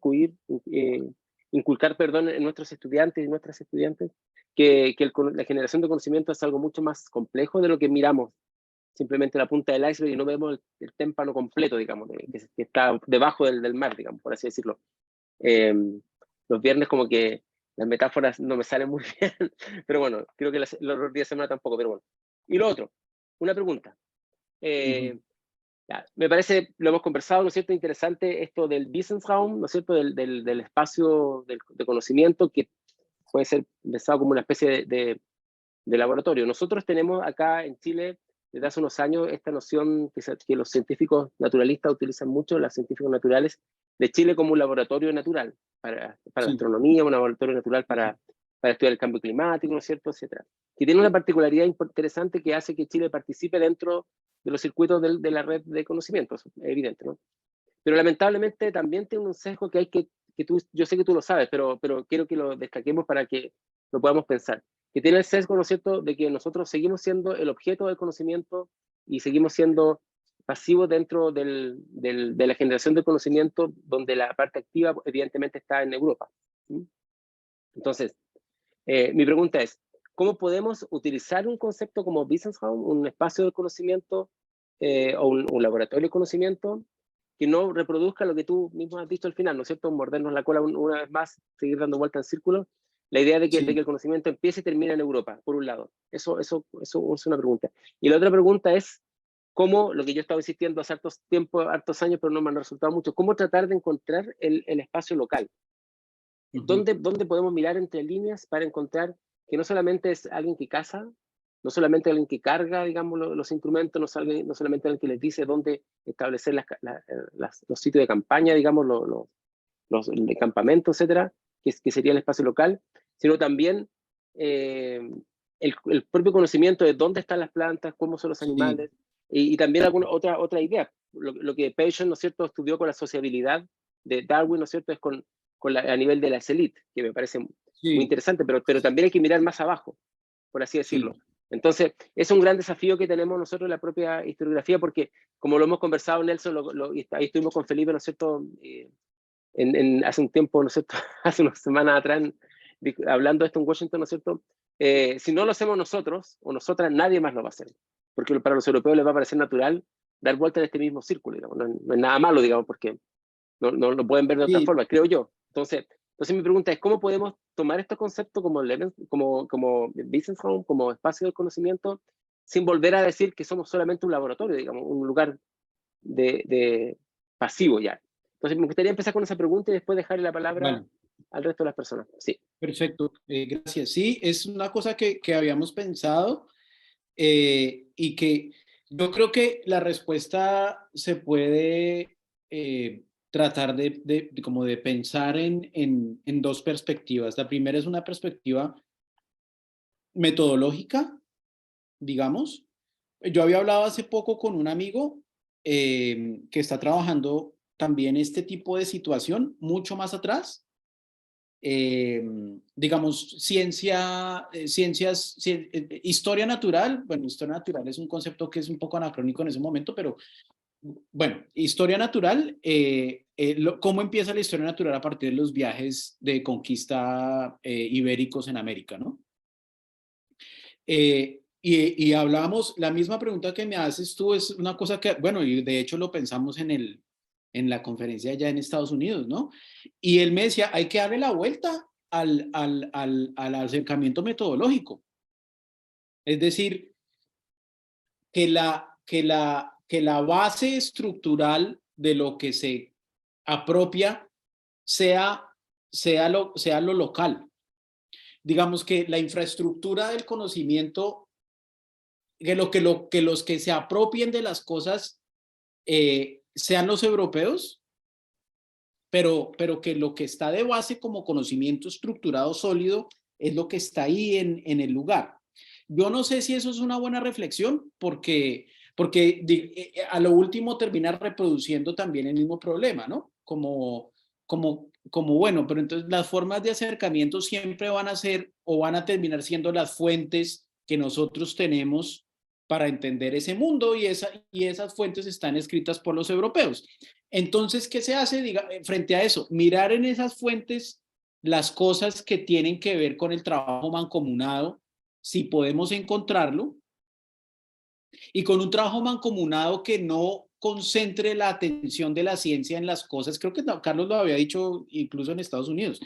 inculcar, perdón, en nuestros estudiantes y nuestras estudiantes, que la generación de conocimiento es algo mucho más complejo de lo que miramos, simplemente la punta del iceberg y no vemos el témpano completo, digamos, que está debajo del mar, digamos, por así decirlo. Eh, los viernes como que las metáforas no me salen muy bien, pero bueno, creo que los días de semana tampoco, pero bueno. Y lo otro, una pregunta. ujú, Ya, me parece, lo hemos conversado, ¿no es cierto?, interesante esto del Wissensraum, ¿no es cierto?, del espacio de conocimiento que puede ser pensado como una especie de laboratorio. Nosotros tenemos acá en Chile, desde hace unos años, esta noción que los científicos naturalistas utilizan mucho, los científicos naturales, de Chile como un laboratorio natural para la sí, astronomía, un laboratorio natural para estudiar el cambio climático, ¿no es cierto?, etcétera. Que tiene una particularidad interesante que hace que Chile participe dentro de los circuitos de la red de conocimientos, es evidente, ¿no? Pero lamentablemente también tiene un sesgo que yo sé que tú lo sabes, pero quiero que lo destaquemos para que lo podamos pensar. Que tiene el sesgo, ¿no es cierto?, de que nosotros seguimos siendo el objeto del conocimiento y seguimos siendo pasivos dentro de la generación de conocimiento, donde la parte activa evidentemente está en Europa. ¿Sí? Entonces, mi pregunta es, ¿cómo podemos utilizar un concepto como Wissensraum, un espacio de conocimiento o un laboratorio de conocimiento que no reproduzca lo que tú mismo has dicho al final, ¿no es cierto? Mordernos la cola una vez más, seguir dando vueltas en círculo. La idea de que sí. el conocimiento empiece y termine en Europa, por un lado. Eso es una pregunta. Y la otra pregunta es, ¿cómo, lo que yo he estado insistiendo hace hartos años, pero no me han resultado mucho, cómo tratar de encontrar el espacio local? Ujú, ¿Dónde podemos mirar entre líneas para encontrar que no solamente es alguien que caza, no solamente alguien que carga, digamos, los instrumentos, no solamente alguien que les dice dónde establecer los sitios de campaña, digamos, de campamento, etcétera, que sería el espacio local, sino también eh, el propio conocimiento de dónde están las plantas, cómo son los sí, animales, y también alguna otra idea. Lo que Page, ¿no es cierto?, estudió con la sociabilidad de Darwin, ¿no es cierto?, es a nivel de las élites, que me parece muy interesante, pero también hay que mirar más abajo, por así decirlo. Sí. Entonces, es un gran desafío que tenemos nosotros en la propia historiografía, porque como lo hemos conversado, Nelson, y ahí estuvimos con Felipe, ¿no es cierto?, hace un tiempo, ¿no es cierto?, hace unas semanas atrás, hablando de esto en Washington, ¿no es cierto?, si no lo hacemos nosotros o nosotras, nadie más lo va a hacer, porque para los europeos les va a parecer natural dar vuelta en este mismo círculo, digamos. No es nada malo, digamos, porque no lo pueden ver de otra Sí, forma, creo yo. Entonces mi pregunta es, ¿cómo podemos tomar estos conceptos como business home, como espacio de conocimiento, sin volver a decir que somos solamente un laboratorio, digamos, un lugar de pasivo ya? Entonces me gustaría empezar con esa pregunta y después dejarle la palabra vale, al resto de las personas. Sí. perfecto, gracias. Sí, es una cosa que habíamos pensado y que yo creo que la respuesta se puede tratar como de pensar en dos perspectivas. La primera es una perspectiva metodológica, digamos. Yo había hablado hace poco con un amigo que está trabajando también este tipo de situación mucho más atrás. Digamos, historia natural. Bueno, historia natural es un concepto que es un poco anacrónico en ese momento, pero bueno, historia natural, ¿cómo empieza la historia natural a partir de los viajes de conquista ibéricos en América, ¿no? Y hablábamos, la misma pregunta que me haces tú es una cosa que, bueno, y de hecho lo pensamos en la conferencia allá en Estados Unidos, ¿no? Y él me decía, hay que darle la vuelta al acercamiento metodológico. Es decir, que la base estructural de lo que se apropia sea lo local. Digamos que la infraestructura del conocimiento, que los que se apropien de las cosas sean los europeos, pero que lo que está de base como conocimiento estructurado sólido es lo que está ahí en el lugar. Yo no sé si eso es una buena reflexión, porque a lo último termina reproduciendo también el mismo problema, ¿no? Bueno, pero entonces las formas de acercamiento siempre van a ser o van a terminar siendo las fuentes que nosotros tenemos para entender ese mundo, y esas fuentes están escritas por los europeos. Entonces, ¿qué se hace frente a eso? Mirar en esas fuentes las cosas que tienen que ver con el trabajo mancomunado, si podemos encontrarlo, y con un trabajo mancomunado que no concentre la atención de la ciencia en las cosas. Creo que Carlos lo había dicho incluso en Estados Unidos,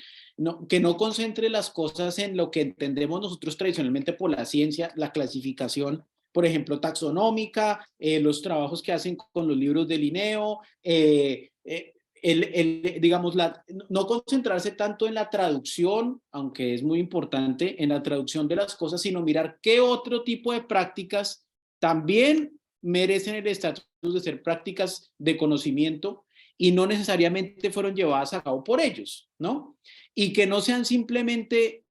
que no concentre las cosas en lo que entendemos nosotros tradicionalmente por la ciencia, la clasificación, por ejemplo, taxonómica, los trabajos que hacen con los libros de Linneo, digamos, no concentrarse tanto en la traducción, aunque es muy importante, en la traducción de las cosas, sino mirar qué otro tipo de prácticas también merecen el estatus de ser prácticas de conocimiento y no necesariamente fueron llevadas a cabo por ellos, ¿no? Y que no sean simplemente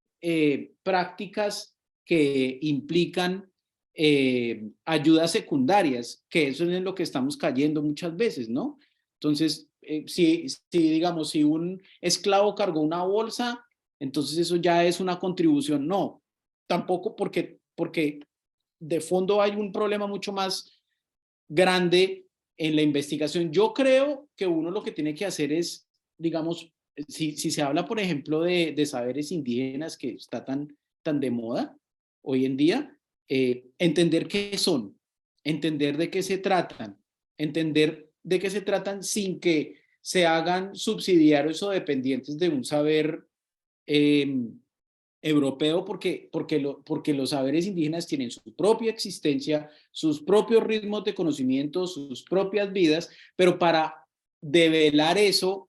prácticas que implican ayudas secundarias, que eso es en lo que estamos cayendo muchas veces, ¿no? Entonces, digamos, si un esclavo cargó una bolsa, entonces eso ya es una contribución. No, tampoco, porque de fondo hay un problema mucho más grande en la investigación. Yo creo que uno lo que tiene que hacer es, digamos, si se habla, por ejemplo, de saberes indígenas, que está tan de moda hoy en día, entender qué son, entender de qué se tratan, entender de qué se tratan sin que se hagan subsidiarios o dependientes de un saber europeo, porque los saberes indígenas tienen su propia existencia, sus propios ritmos de conocimiento, sus propias vidas, pero para develar eso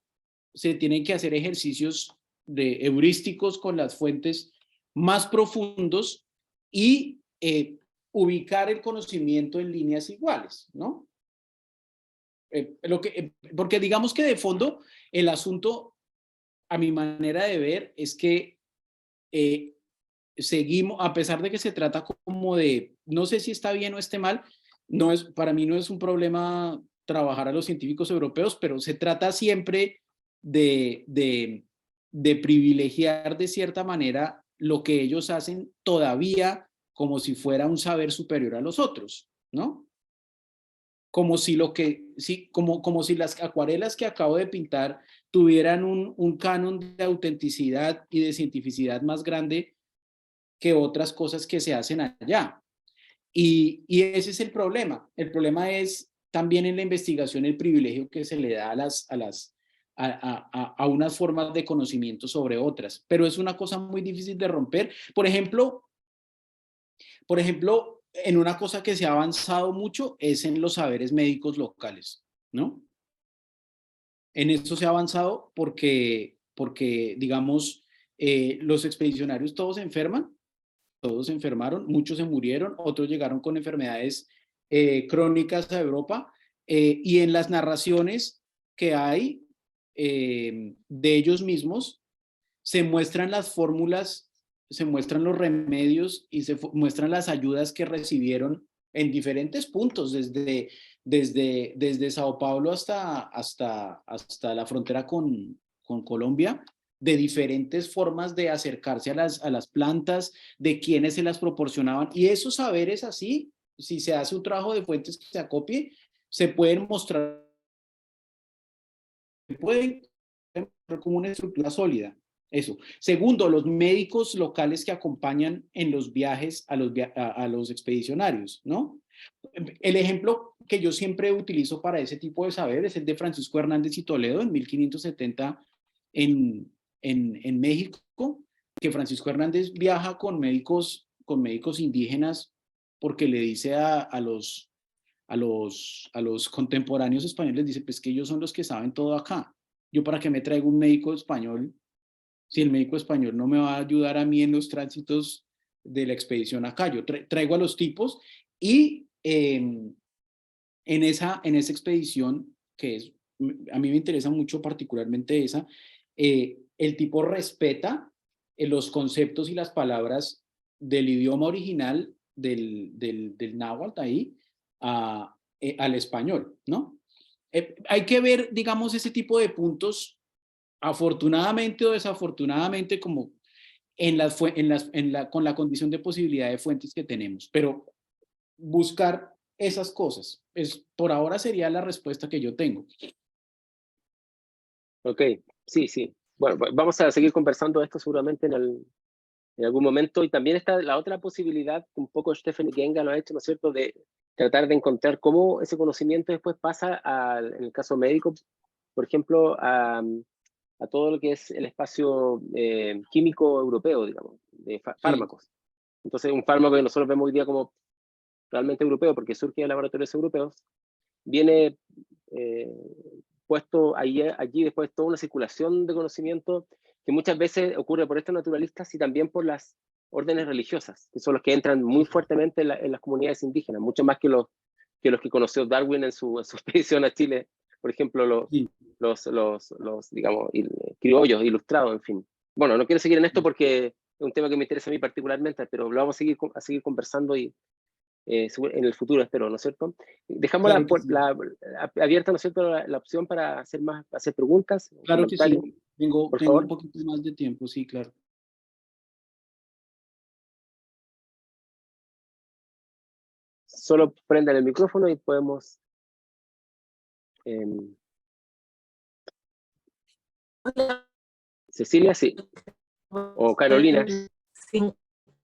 se tienen que hacer ejercicios heurísticos con las fuentes más profundos y ubicar el conocimiento en líneas iguales, ¿no? Porque digamos que de fondo el asunto, a mi manera de ver, es que seguimos, a pesar de que se trata como de, no sé si está bien o esté mal, para mí no es un problema trabajar a los científicos europeos, pero se trata siempre de de privilegiar de cierta manera lo que ellos hacen todavía como si fuera un saber superior a los otros, ¿no? Como si como si las acuarelas que acabo de pintar tuvieran un canon de autenticidad y de cientificidad más grande que otras cosas que se hacen allá. Y ese es el problema. El problema es también en la investigación el privilegio que se le da a unas formas de conocimiento sobre otras. Pero es una cosa muy difícil de romper. Por ejemplo, en una cosa que se ha avanzado mucho es en los saberes médicos locales, ¿no? En esto se ha avanzado porque digamos, los expedicionarios todos enferman, todos se enfermaron, muchos se murieron, otros llegaron con enfermedades crónicas a Europa, y en las narraciones que hay de ellos mismos se muestran las fórmulas, se muestran los remedios y se muestran las ayudas que recibieron en diferentes puntos, desde Sao Paulo hasta la frontera con Colombia, de diferentes formas de acercarse a las plantas, de quienes se las proporcionaban. Y esos saberes así, si se hace un trabajo de fuentes que se acopie, se pueden mostrar, se pueden mostrar como una estructura sólida. Eso. Segundo, los médicos locales que acompañan en los viajes a los expedicionarios, ¿no? El ejemplo que yo siempre utilizo para ese tipo de saber es el de Francisco Hernández y Toledo en 1570 en México, que Francisco Hernández viaja con médicos indígenas porque le dice a los contemporáneos españoles, dice, pues que ellos son los que saben todo acá. Yo para qué me traigo un médico español si el médico español no me va a ayudar a mí en los tránsitos de la expedición acá. Yo traigo a los tipos y en esa expedición, que es, a mí me interesa mucho particularmente esa, el tipo respeta los conceptos y las palabras del idioma original del náhuatl ahí al español, ¿no? Hay que ver, digamos, ese tipo de puntos, afortunadamente o desafortunadamente, como con la condición de posibilidad de fuentes que tenemos, pero buscar esas cosas. Por ahora sería la respuesta que yo tengo. Ok, sí, sí. Bueno, vamos a seguir conversando de esto seguramente en algún momento, y también está la otra posibilidad, un poco Stephen Genga lo ha hecho, ¿no es cierto?, de tratar de encontrar cómo ese conocimiento después pasa, en el caso médico, por ejemplo, a todo lo que es el espacio químico europeo, digamos, de fármacos. Sí. Entonces, un fármaco que nosotros vemos hoy día como realmente europeo, porque surge de laboratorios europeos, viene puesto allí después toda una circulación de conocimiento que muchas veces ocurre por estos naturalistas y también por las órdenes religiosas, que son los que entran muy fuertemente en las comunidades indígenas, mucho más que los que conoció Darwin en su expedición a Chile, por ejemplo, los digamos, criollos ilustrados, en fin. Bueno, no quiero seguir en esto porque es un tema que me interesa a mí particularmente, pero lo vamos a seguir conversando y en el futuro, espero, ¿no es cierto? Dejamos claro abierta, ¿no es cierto?, la opción para hacer preguntas. Claro que sí. Tengo un poquito más de tiempo, sí, claro. Solo prendan el micrófono y podemos... Hola. Cecilia, sí. O Carolina. Sí.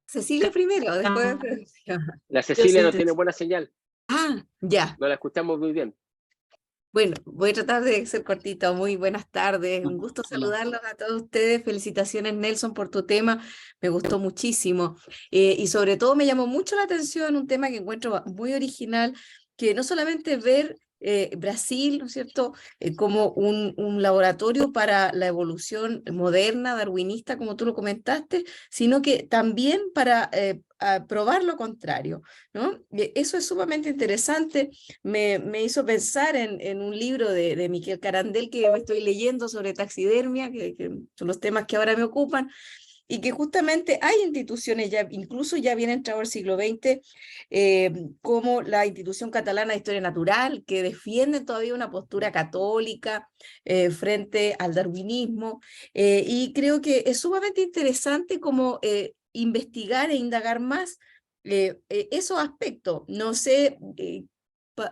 Cecilia primero, después... La Cecilia no tiene buena señal. Ah, ya. No la escuchamos muy bien. Bueno, voy a tratar de ser cortito. Muy buenas tardes. Un gusto saludarlos a todos ustedes. Felicitaciones, Nelson, por tu tema. Me gustó muchísimo. Y sobre todo me llamó mucho la atención un tema que encuentro muy original, que no solamente ver Brasil, ¿no es cierto?, como un laboratorio para la evolución moderna, darwinista, como tú lo comentaste, sino que también para probar lo contrario, ¿no? Eso es sumamente interesante. Me hizo pensar en un libro de Miquel Carandel que me estoy leyendo sobre taxidermia, que son los temas que ahora me ocupan, y que justamente hay instituciones, ya, incluso ya bien entrado el siglo XX, como la Institución Catalana de Historia Natural, que defiende todavía una postura católica frente al darwinismo, y creo que es sumamente interesante como investigar e indagar más esos aspectos. No sé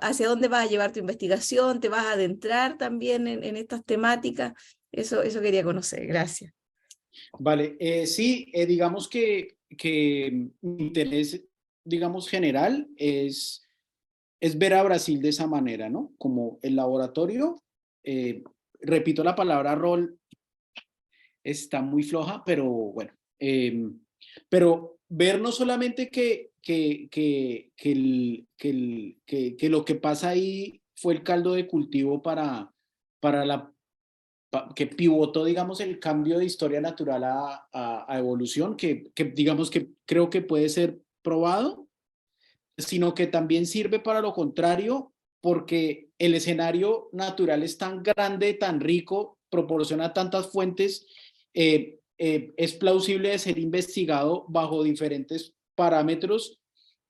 hacia dónde vas a llevar tu investigación, te vas a adentrar también en estas temáticas. Eso quería conocer. Gracias. Vale, sí, digamos que mi interés, digamos, general es ver a Brasil de esa manera, ¿no? Como el laboratorio, repito, la palabra rol está muy floja, pero bueno, pero ver no solamente que lo que pasa ahí fue el caldo de cultivo para que pivotó, digamos, el cambio de historia natural a evolución, que digamos que creo que puede ser probado, sino que también sirve para lo contrario, porque el escenario natural es tan grande, tan rico, proporciona tantas fuentes, es plausible de ser investigado bajo diferentes parámetros,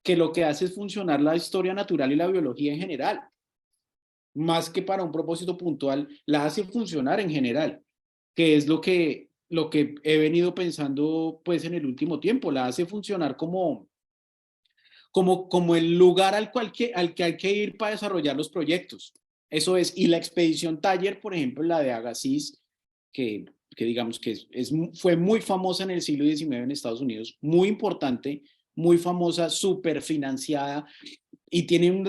que lo que hace es funcionar la historia natural y la biología en general, más que para un propósito puntual, la hace funcionar en general, que es lo que he venido pensando pues en el último tiempo, la hace funcionar como el lugar al que hay que ir para desarrollar los proyectos. Eso es, y la expedición Taller, por ejemplo, la de Agassiz, que digamos que fue muy famosa en el siglo XIX en Estados Unidos, muy importante, muy famosa, súper financiada, y tiene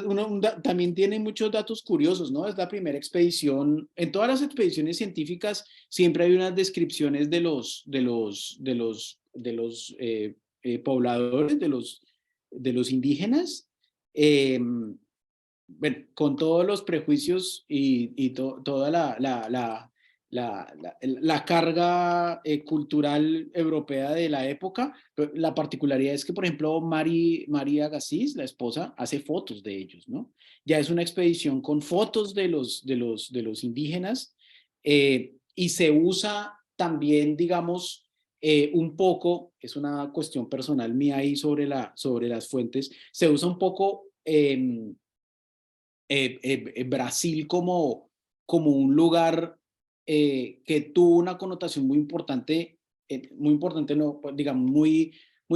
también tiene muchos datos curiosos, ¿no? Es la primera expedición, en todas las expediciones científicas siempre hay unas descripciones de los pobladores, de los indígenas, bueno, con todos los prejuicios y toda la carga cultural europea de la época. La particularidad es que, por ejemplo, María Agassiz, la esposa, hace fotos de ellos, ¿no? Ya es una expedición con fotos de los indígenas, y se usa también, digamos, un poco, es una cuestión personal mía ahí sobre las fuentes, se usa un poco Brasil como un lugar que tuvo una connotación muy importante, no, digamos, muy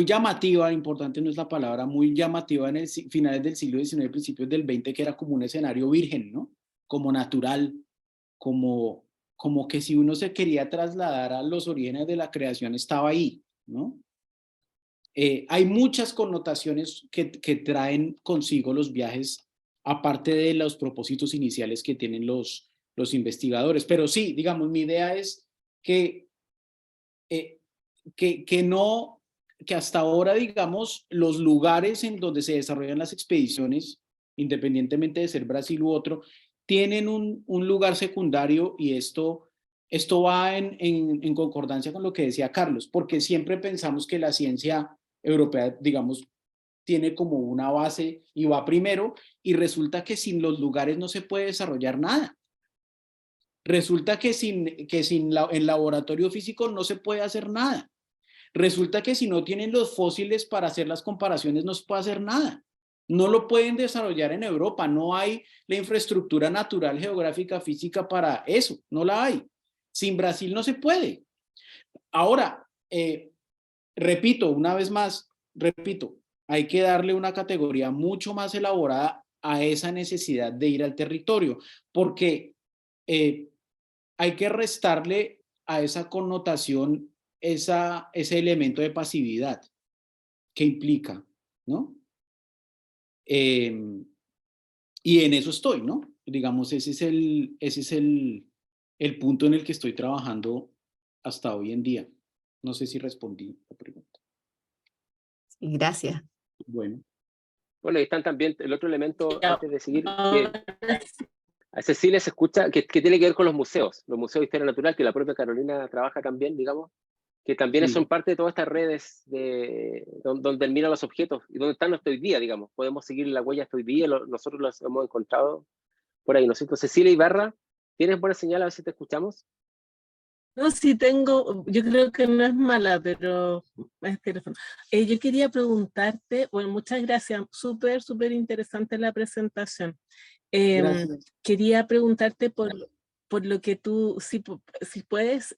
llamativa, importante no es la palabra, muy llamativa en el finales del siglo XIX, principios del XX, que era como un escenario virgen, ¿no? Como natural, como que si uno se quería trasladar a los orígenes de la creación, estaba ahí, ¿no? Hay muchas connotaciones que traen consigo los viajes, aparte de los propósitos iniciales que tienen los investigadores. Pero sí, digamos, mi idea es que hasta ahora, digamos, los lugares en donde se desarrollan las expediciones, independientemente de ser Brasil u otro, tienen un lugar secundario, y esto va en concordancia con lo que decía Carlos, porque siempre pensamos que la ciencia europea, digamos, tiene como una base y va primero, y resulta que sin los lugares no se puede desarrollar nada. Resulta que sin el laboratorio físico no se puede hacer nada. Resulta que si no tienen los fósiles para hacer las comparaciones no se puede hacer nada. No lo pueden desarrollar en Europa, no hay la infraestructura natural, geográfica, física para eso, no la hay. Sin Brasil no se puede. Ahora, repito, una vez más, hay que darle una categoría mucho más elaborada a esa necesidad de ir al territorio, porque hay que restarle a esa connotación ese elemento de pasividad que implica, ¿no? Y en eso estoy, ¿no? Digamos, ese es el punto en el que estoy trabajando hasta hoy en día. No sé si respondí la pregunta. Gracias. Bueno. Bueno, y están también el otro elemento, antes de seguir, que a Cecilia se escucha, que tiene que ver con los museos de historia natural, que la propia Carolina trabaja también, digamos, que también Sí. son parte de todas estas redes donde miran los objetos y donde están hasta hoy día, digamos. Podemos seguir la huella hasta hoy día, nosotros los hemos encontrado por ahí, ¿no es cierto? Cecilia Ibarra, ¿tienes buena señal? A ver si te escuchamos. No, sí tengo, yo creo que no es mala, pero es teléfono. Yo quería preguntarte, bueno, muchas gracias, súper interesante la presentación. Gracias. Quería preguntarte por lo que tú, si puedes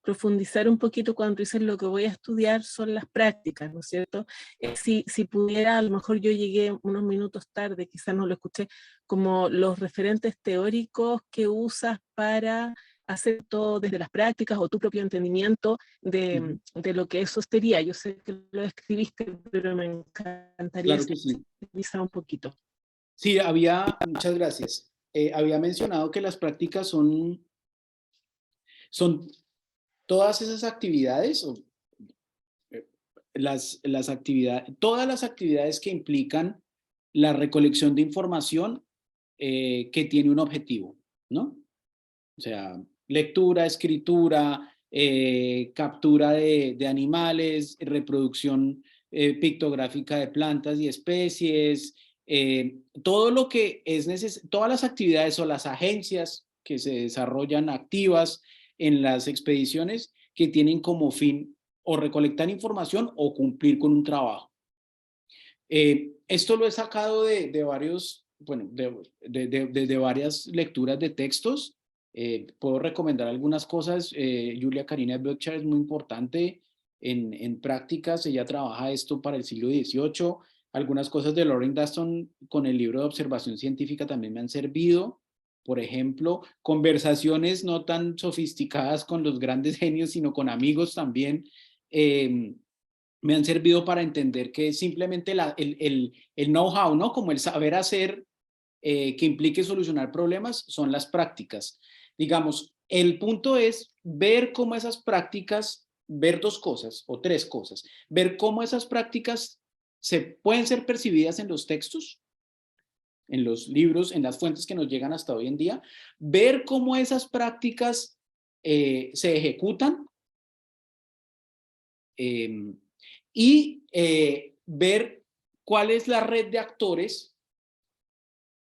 profundizar un poquito cuando dices lo que voy a estudiar son las prácticas, ¿no es cierto? Si pudiera, a lo mejor yo llegué unos minutos tarde, quizás no lo escuché, como los referentes teóricos que usas para hacer todo desde las prácticas o tu propio entendimiento de lo que eso sería. Yo sé que lo escribiste, pero me encantaría Claro que sí. profundizar un poquito. Sí, muchas gracias. Había mencionado que las prácticas son todas esas actividades, todas las actividades que implican la recolección de información que tiene un objetivo, ¿no? O sea, lectura, escritura, captura de animales, reproducción pictográfica de plantas y especies, todo lo que es necesario, todas las actividades o las agencias que se desarrollan activas en las expediciones que tienen como fin o recolectar información o cumplir con un trabajo. Esto lo he sacado de varios, bueno, de varias lecturas de textos. Puedo recomendar algunas cosas. Julia Karina Böttcher es muy importante en prácticas. Ella trabaja esto para el siglo XVIII. Algunas cosas de Lauren Daston con el libro de observación científica también me han servido. Por ejemplo, conversaciones no tan sofisticadas con los grandes genios, sino con amigos también. Me han servido para entender que simplemente el know-how, ¿no? Como el saber hacer que implique solucionar problemas, son las prácticas. Digamos, el punto es ver cómo esas prácticas, ver dos cosas o tres cosas, ver cómo esas prácticas pueden ser percibidas en los textos, en los libros, en las fuentes que nos llegan hasta hoy en día, ver cómo esas prácticas se ejecutan, y ver cuál es la red de actores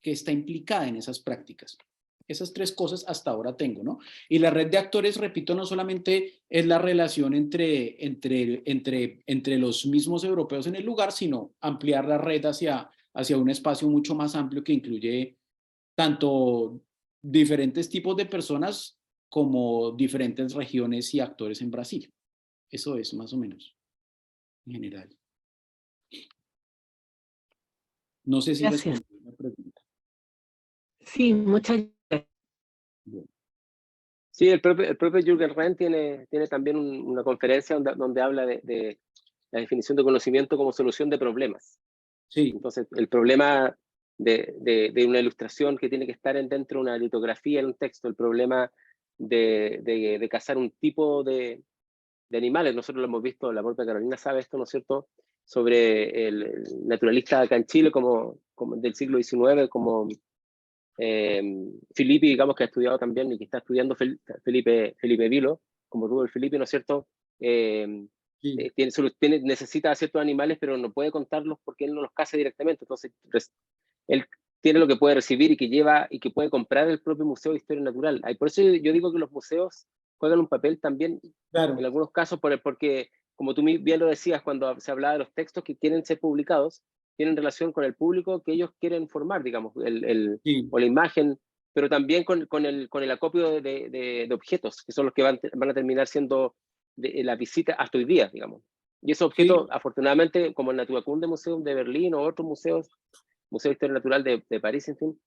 que está implicada en esas prácticas. Esas tres cosas hasta ahora tengo, ¿no? Y la red de actores, repito, no solamente es la relación entre los mismos europeos en el lugar, sino ampliar la red hacia un espacio mucho más amplio que incluye tanto diferentes tipos de personas como diferentes regiones y actores en Brasil. Eso es más o menos en general. No sé si Gracias. respondí la pregunta. Sí, muchas gracias. Bueno. Sí, el propio Jürgen Rehn tiene también una conferencia donde habla de la definición de conocimiento como solución de problemas. Sí. Entonces, el problema de una ilustración que tiene que estar dentro de una litografía en un texto, el problema de cazar un tipo de animales, nosotros lo hemos visto, la propia Carolina sabe esto, ¿no es cierto?, sobre el naturalista acá en Chile como del siglo XIX, como Filippi, digamos, que ha estudiado también y que está estudiando Felipe Vilo, como Rudolf Filippi, ¿no es cierto? Sí. Necesita ciertos animales, pero no puede contarlos porque él no los caza directamente. Entonces, él tiene lo que puede recibir y que lleva y que puede comprar el propio Museo de Historia Natural. Por eso yo digo que los museos juegan un papel también, Claro. en algunos casos, porque, como tú bien lo decías, cuando se hablaba de los textos que quieren ser publicados, tienen relación con el público que ellos quieren formar, digamos, Sí. o la imagen, pero también con el acopio de objetos, que son los que van a terminar siendo la visita hasta hoy día, digamos. Y esos objetos, Sí. afortunadamente, como el Naturkunde Museum de Berlín o otros museos, Museo de Historia Natural de París, en fin,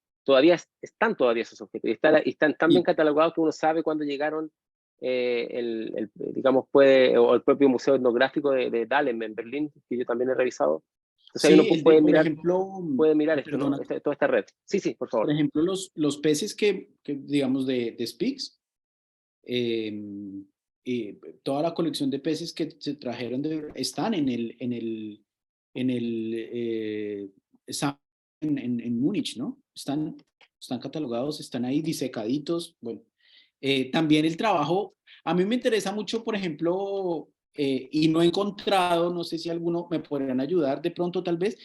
están todavía esos objetos y están tan bien catalogados que uno sabe cuándo llegaron, digamos, o el propio Museo Etnográfico de Dahlem en Berlín, que yo también he revisado. Entonces ahí uno puede mirar esto, ¿no? Toda esta red. Sí, por favor. Por ejemplo, los peces que digamos, de Spix, toda la colección de peces que se trajeron están en Múnich, ¿no? Están catalogados, están ahí disecaditos. Bueno, también el trabajo, a mí me interesa mucho, por ejemplo, y no he encontrado, no sé si alguno me podrían ayudar de pronto tal vez,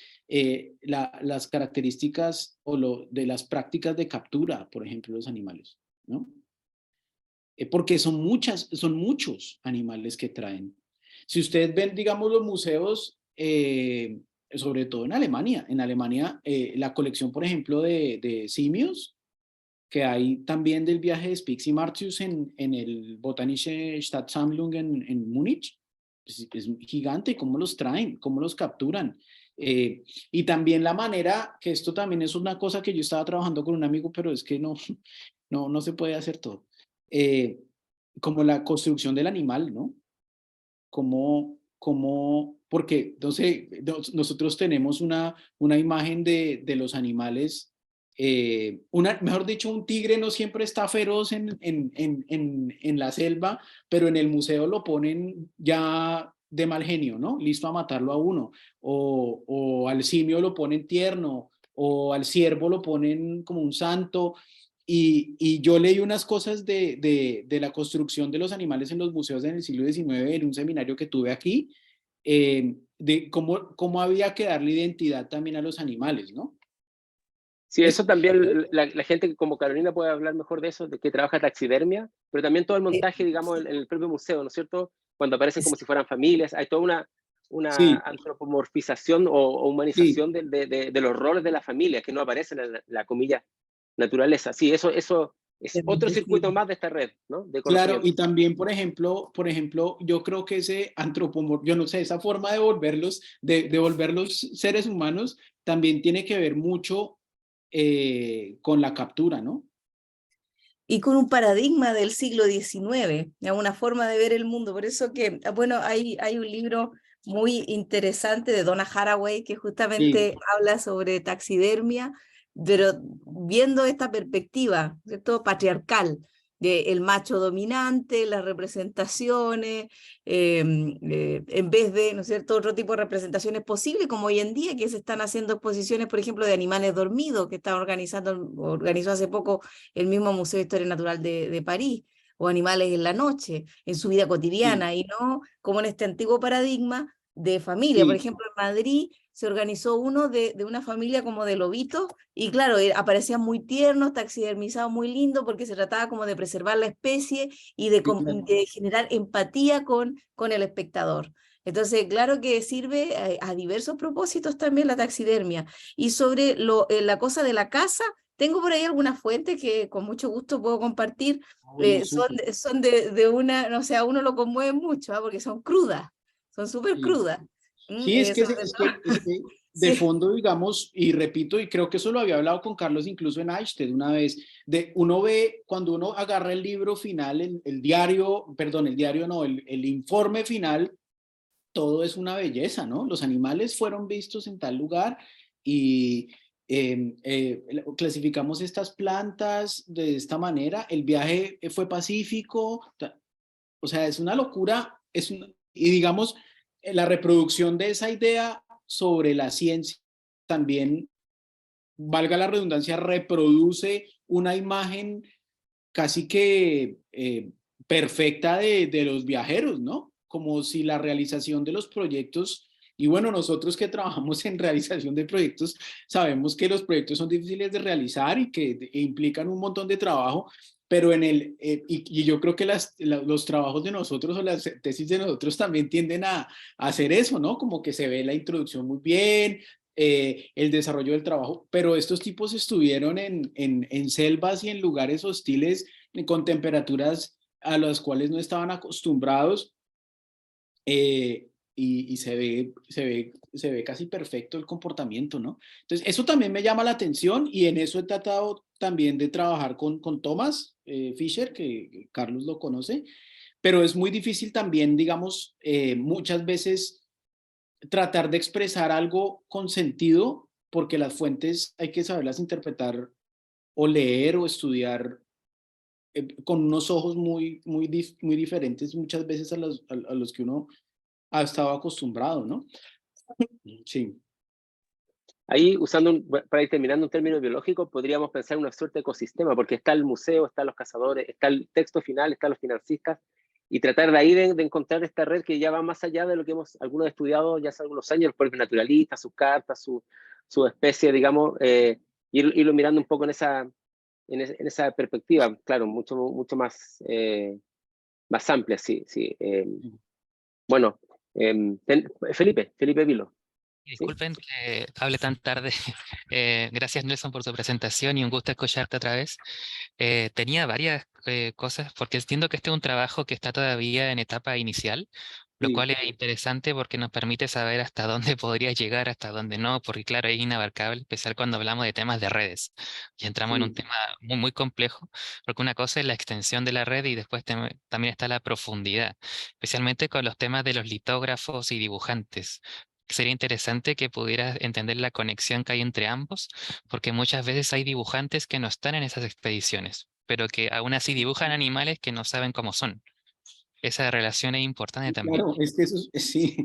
las características de las prácticas de captura, por ejemplo, de los animales, ¿no? porque son muchos animales que traen. Si ustedes ven, digamos, los museos, sobre todo en Alemania, la colección, por ejemplo, de simios, que hay también del viaje de Spix y Martius en el Botanische Stadtsammlung en Múnich, es gigante cómo los traen, cómo los capturan. Y también la manera, que esto también es una cosa que yo estaba trabajando con un amigo, pero es que no se puede hacer todo. Como la construcción del animal, ¿no? Porque, no sé, nosotros tenemos una imagen de los animales, mejor dicho, un tigre no siempre está feroz en la selva, pero en el museo lo ponen ya de mal genio, ¿no? Listo a matarlo a uno, o al simio lo ponen tierno, o al ciervo lo ponen como un santo. Y yo leí unas cosas de la construcción de los animales en los museos en el siglo XIX en un seminario que tuve aquí, de cómo había que darle identidad también a los animales, ¿no? Sí, eso también, la gente como Carolina puede hablar mejor de eso, de que trabaja taxidermia, pero también todo el montaje, digamos, en el propio museo, ¿no es cierto? Cuando aparecen como si fueran familias, hay toda una Sí, antropomorfización o sí, humanización de los roles de la familia, que no aparecen en la comilla naturaleza. Sí, eso es otro circuito más de esta red, ¿no? De claro. conocimiento. Y también, por ejemplo, yo creo que ese yo no sé, esa forma de volverlos seres humanos también tiene que ver mucho con la captura, ¿no? Y con un paradigma del siglo XIX, una forma de ver el mundo. Por eso que, bueno, hay un libro muy interesante de Donna Haraway que Sí, justamente habla sobre taxidermia, pero viendo esta perspectiva, ¿cierto? Patriarcal, de el macho dominante, las representaciones, en vez de, ¿no es cierto?, otro tipo de representaciones posibles, como hoy en día que se están haciendo exposiciones, por ejemplo, de animales dormidos, que organizó hace poco el mismo Museo de Historia Natural de París, o animales en la noche, en su vida sí, cotidiana, y no como en este antiguo paradigma de familia. Por sí, ejemplo, en Madrid se organizó uno de una familia como de lobitos, y claro, aparecían muy tiernos, taxidermizados muy lindo, porque se trataba como de preservar la especie y sí, claro. de generar empatía con el espectador. Entonces, claro que sirve a diversos propósitos también la taxidermia. Y sobre la cosa de la caza, tengo por ahí algunas fuentes que con mucho gusto puedo compartir. Bueno, Son, súper. son de una, no sé, a uno lo conmueve mucho, porque son crudas, son súper Sí. crudas. Sí, Sobre todo, es que de sí. fondo, digamos, y repito, y creo que eso lo había hablado con Carlos incluso en Eichstätt una vez, uno ve, cuando uno agarra el libro final, el diario, perdón, el diario no, el informe final, todo es una belleza, ¿no? Los animales fueron vistos en tal lugar y clasificamos estas plantas de esta manera, el viaje fue pacífico, o sea, es una locura, y digamos, la reproducción de esa idea sobre la ciencia también, valga la redundancia, reproduce una imagen casi que perfecta de los viajeros, ¿no? Como si la realización de los proyectos, y bueno, nosotros que trabajamos en realización de proyectos, sabemos que los proyectos son difíciles de realizar y que implican un montón de trabajo, pero y yo creo que los trabajos de nosotros o las tesis de nosotros también tienden a hacer eso, ¿no? Como que se ve la introducción muy bien, el desarrollo del trabajo, pero estos tipos estuvieron en selvas y en lugares hostiles con temperaturas a las cuales no estaban acostumbrados, y se ve casi perfecto el comportamiento, ¿no? Entonces, eso también me llama la atención y en eso he tratado también de trabajar con Thomas Fisher, que Carlos lo conoce, pero es muy difícil también, digamos, muchas veces tratar de expresar algo con sentido, porque las fuentes hay que saberlas interpretar o leer o estudiar con unos ojos muy diferentes muchas veces a los que uno ha estado acostumbrado, ¿no? Sí, Ahí, para ir terminando un término biológico, podríamos pensar en una suerte de ecosistema, porque está el museo, están los cazadores, está el texto final, están los financistas, y tratar de ahí de encontrar esta red que ya va más allá de lo que algunos estudiado ya hace algunos años, los propios naturalistas, sus cartas, su especie, digamos, irlo mirando un poco en esa perspectiva, claro, mucho más, más amplia, sí. Sí. Bueno, Felipe Vilo. ¿Sí? Disculpen que hable tan tarde. Gracias, Nelson, por tu presentación y un gusto escucharte otra vez. Tenía varias cosas, porque entiendo que este es un trabajo que está todavía en etapa inicial, lo Sí, cual es interesante porque nos permite saber hasta dónde podría llegar, hasta dónde no, porque claro, es inabarcable, especial cuando hablamos de temas de redes. Y entramos en un sí, tema muy, muy complejo, porque una cosa es la extensión de la red y después también está la profundidad, especialmente con los temas de los litógrafos y dibujantes. Sería interesante que pudieras entender la conexión que hay entre ambos, porque muchas veces hay dibujantes que no están en esas expediciones, pero que aún así dibujan animales que no saben cómo son. Esa relación es importante también. claro, es que eso sí.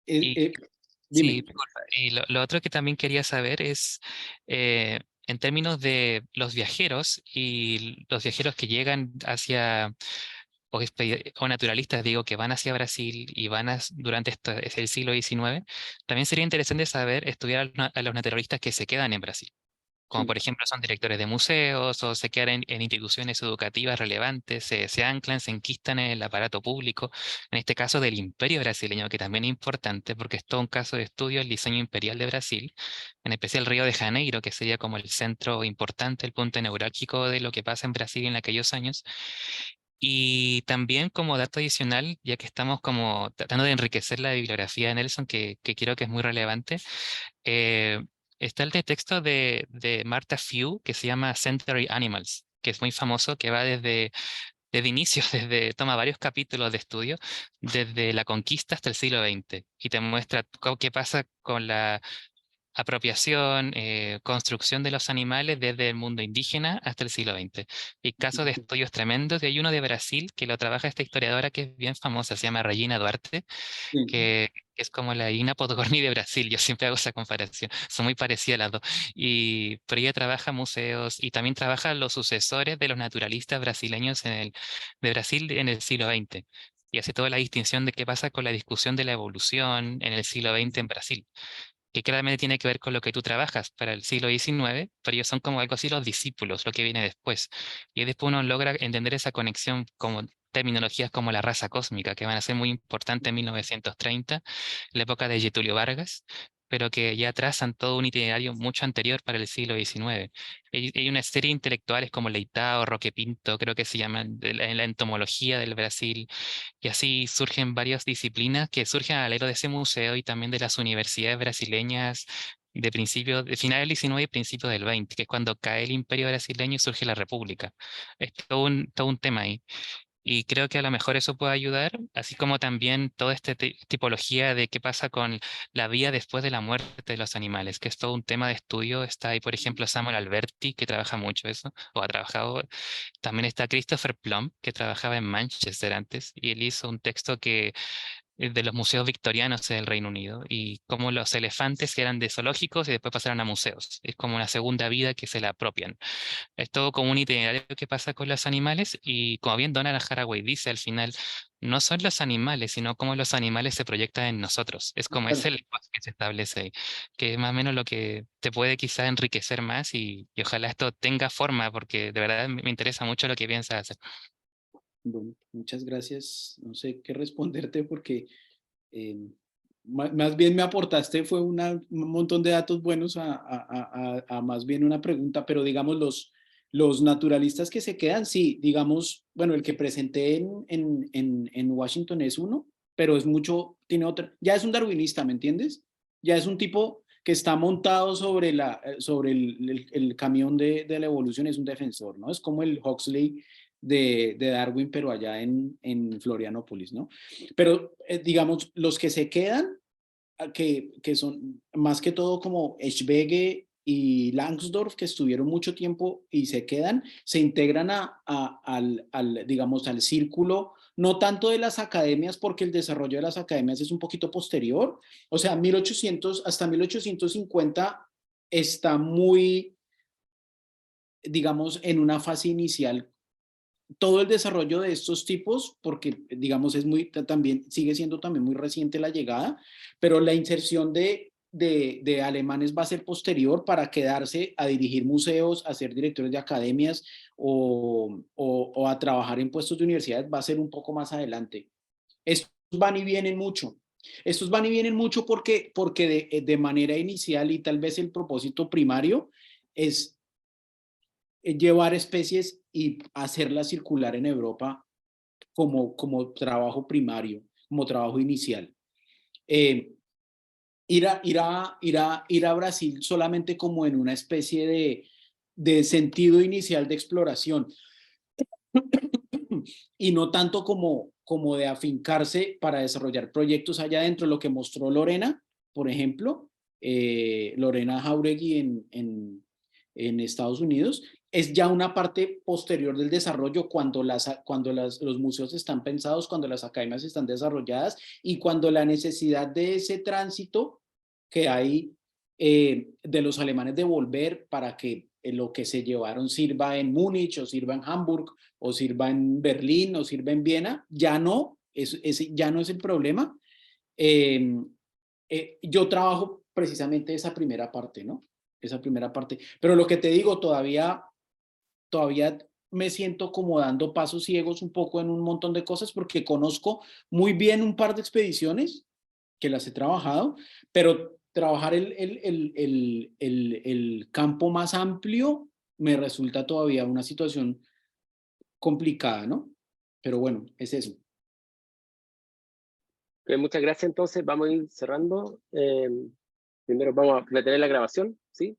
eh, Y eh, sí, dime. disculpa. Y lo otro que también quería saber es, en términos de los viajeros y los viajeros que llegan hacia, o naturalistas, digo, que van hacia Brasil y van durante es el siglo XIX, también sería interesante saber, estudiar a los naturalistas que se quedan en Brasil, como Sí, por ejemplo son directores de museos o se quedan en instituciones educativas relevantes, se anclan, se enquistan en el aparato público, en este caso del Imperio brasileño, que también es importante porque es todo un caso de estudio el diseño imperial de Brasil, en especial Río de Janeiro, que sería como el centro importante, el punto neurálgico de lo que pasa en Brasil en aquellos años. Y también como dato adicional, ya que estamos como tratando de enriquecer la bibliografía de Nelson, que creo que es muy relevante, eh, está el texto de Martha Few que se llama Century Animals, que es muy famoso, que va desde inicios, toma varios capítulos de estudio, desde la conquista hasta el siglo XX, y te muestra qué pasa con la apropiación, construcción de los animales desde el mundo indígena hasta el siglo XX. Y casos de estudios tremendos, y hay uno de Brasil que lo trabaja esta historiadora que es bien famosa, se llama Regina Duarte, sí, que es como la Ina Podgorny de Brasil. Yo siempre hago esa comparación, son muy parecidas las dos. Pero ella trabaja museos y también trabaja los sucesores de los naturalistas brasileños de Brasil en el siglo XX. Y hace toda la distinción de qué pasa con la discusión de la evolución en el siglo XX en Brasil, que claramente tiene que ver con lo que tú trabajas para el siglo XIX, pero ellos son como algo así los discípulos, lo que viene después. Y después uno logra entender esa conexión como terminologías como la raza cósmica, que van a ser muy importantes en 1930, la época de Getulio Vargas, pero que ya trazan todo un itinerario mucho anterior para el siglo XIX. Hay una serie de intelectuales como Leitao, Roque Pinto, creo que se llaman, en la entomología del Brasil, y así surgen varias disciplinas que surgen al alero de ese museo y también de las universidades brasileñas de final del XIX y principios del XX, que es cuando cae el imperio brasileño y surge la república. Es todo un tema ahí. Y creo que a lo mejor eso puede ayudar, así como también toda esta tipología de qué pasa con la vida después de la muerte de los animales, que es todo un tema de estudio. Está ahí, por ejemplo, Samuel Alberti, que trabaja mucho eso, o ha trabajado. También está Christopher Plum, que trabajaba en Manchester antes, y él hizo un texto de los museos victorianos del Reino Unido, y cómo los elefantes eran de zoológicos y después pasaron a museos. Es como una segunda vida que se la apropian. Es todo como un itinerario que pasa con los animales, y como bien Donald Haraway dice al final, no son los animales, sino cómo los animales se proyectan en nosotros. Es como ese claro. lenguaje que se establece ahí, que es más o menos lo que te puede quizá enriquecer más, y ojalá esto tenga forma, porque de verdad me interesa mucho lo que piensas hacer. Bueno, muchas gracias. No sé qué responderte porque eh, más bien me aportaste, fue un montón de datos buenos a más bien una pregunta, pero digamos los naturalistas que se quedan, sí, digamos, bueno, el que presenté en Washington es uno, pero es mucho, tiene otra, ya es un darwinista, ¿me entiendes? Ya es un tipo que está montado sobre el camión de la evolución, es un defensor, ¿no? Es como el Huxley de Darwin, pero allá en Florianópolis, ¿no? Pero digamos, los que se quedan, que son más que todo como Schwege y Langsdorff, que estuvieron mucho tiempo y se quedan, se integran digamos, al círculo, no tanto de las academias, porque el desarrollo de las academias es un poquito posterior, o sea, 1800, hasta 1850 está muy, digamos, en una fase inicial todo el desarrollo de estos tipos, porque digamos es muy, también sigue siendo también muy reciente la llegada, pero la inserción de de alemanes va a ser posterior para quedarse a dirigir museos, a ser directores de academias o a trabajar en puestos de universidades, va a ser un poco más adelante. Estos van y vienen mucho. Estos van y vienen mucho porque de manera inicial y tal vez el propósito primario es llevar especies y hacerlas circular en Europa como trabajo primario, como trabajo inicial. Ir a Brasil solamente como en una especie de sentido inicial de exploración y no tanto como de afincarse para desarrollar proyectos allá adentro. Lo que mostró Lorena, por ejemplo, Lorena Jauregui en Estados Unidos, es ya una parte posterior del desarrollo cuando los museos están pensados, cuando las academias están desarrolladas y cuando la necesidad de ese tránsito que hay de los alemanes de volver para que lo que se llevaron sirva en Múnich o sirva en Hamburg o sirva en Berlín o sirva en Viena, ya no, ya no es el problema. Yo trabajo precisamente esa primera parte, ¿no? Esa primera parte. Pero lo que te digo, todavía me siento como dando pasos ciegos un poco en un montón de cosas porque conozco muy bien un par de expediciones que las he trabajado, pero trabajar el campo más amplio me resulta todavía una situación complicada, ¿no? Pero bueno, es eso. Muchas gracias, entonces vamos a ir cerrando. Primero vamos a detener la grabación, ¿sí?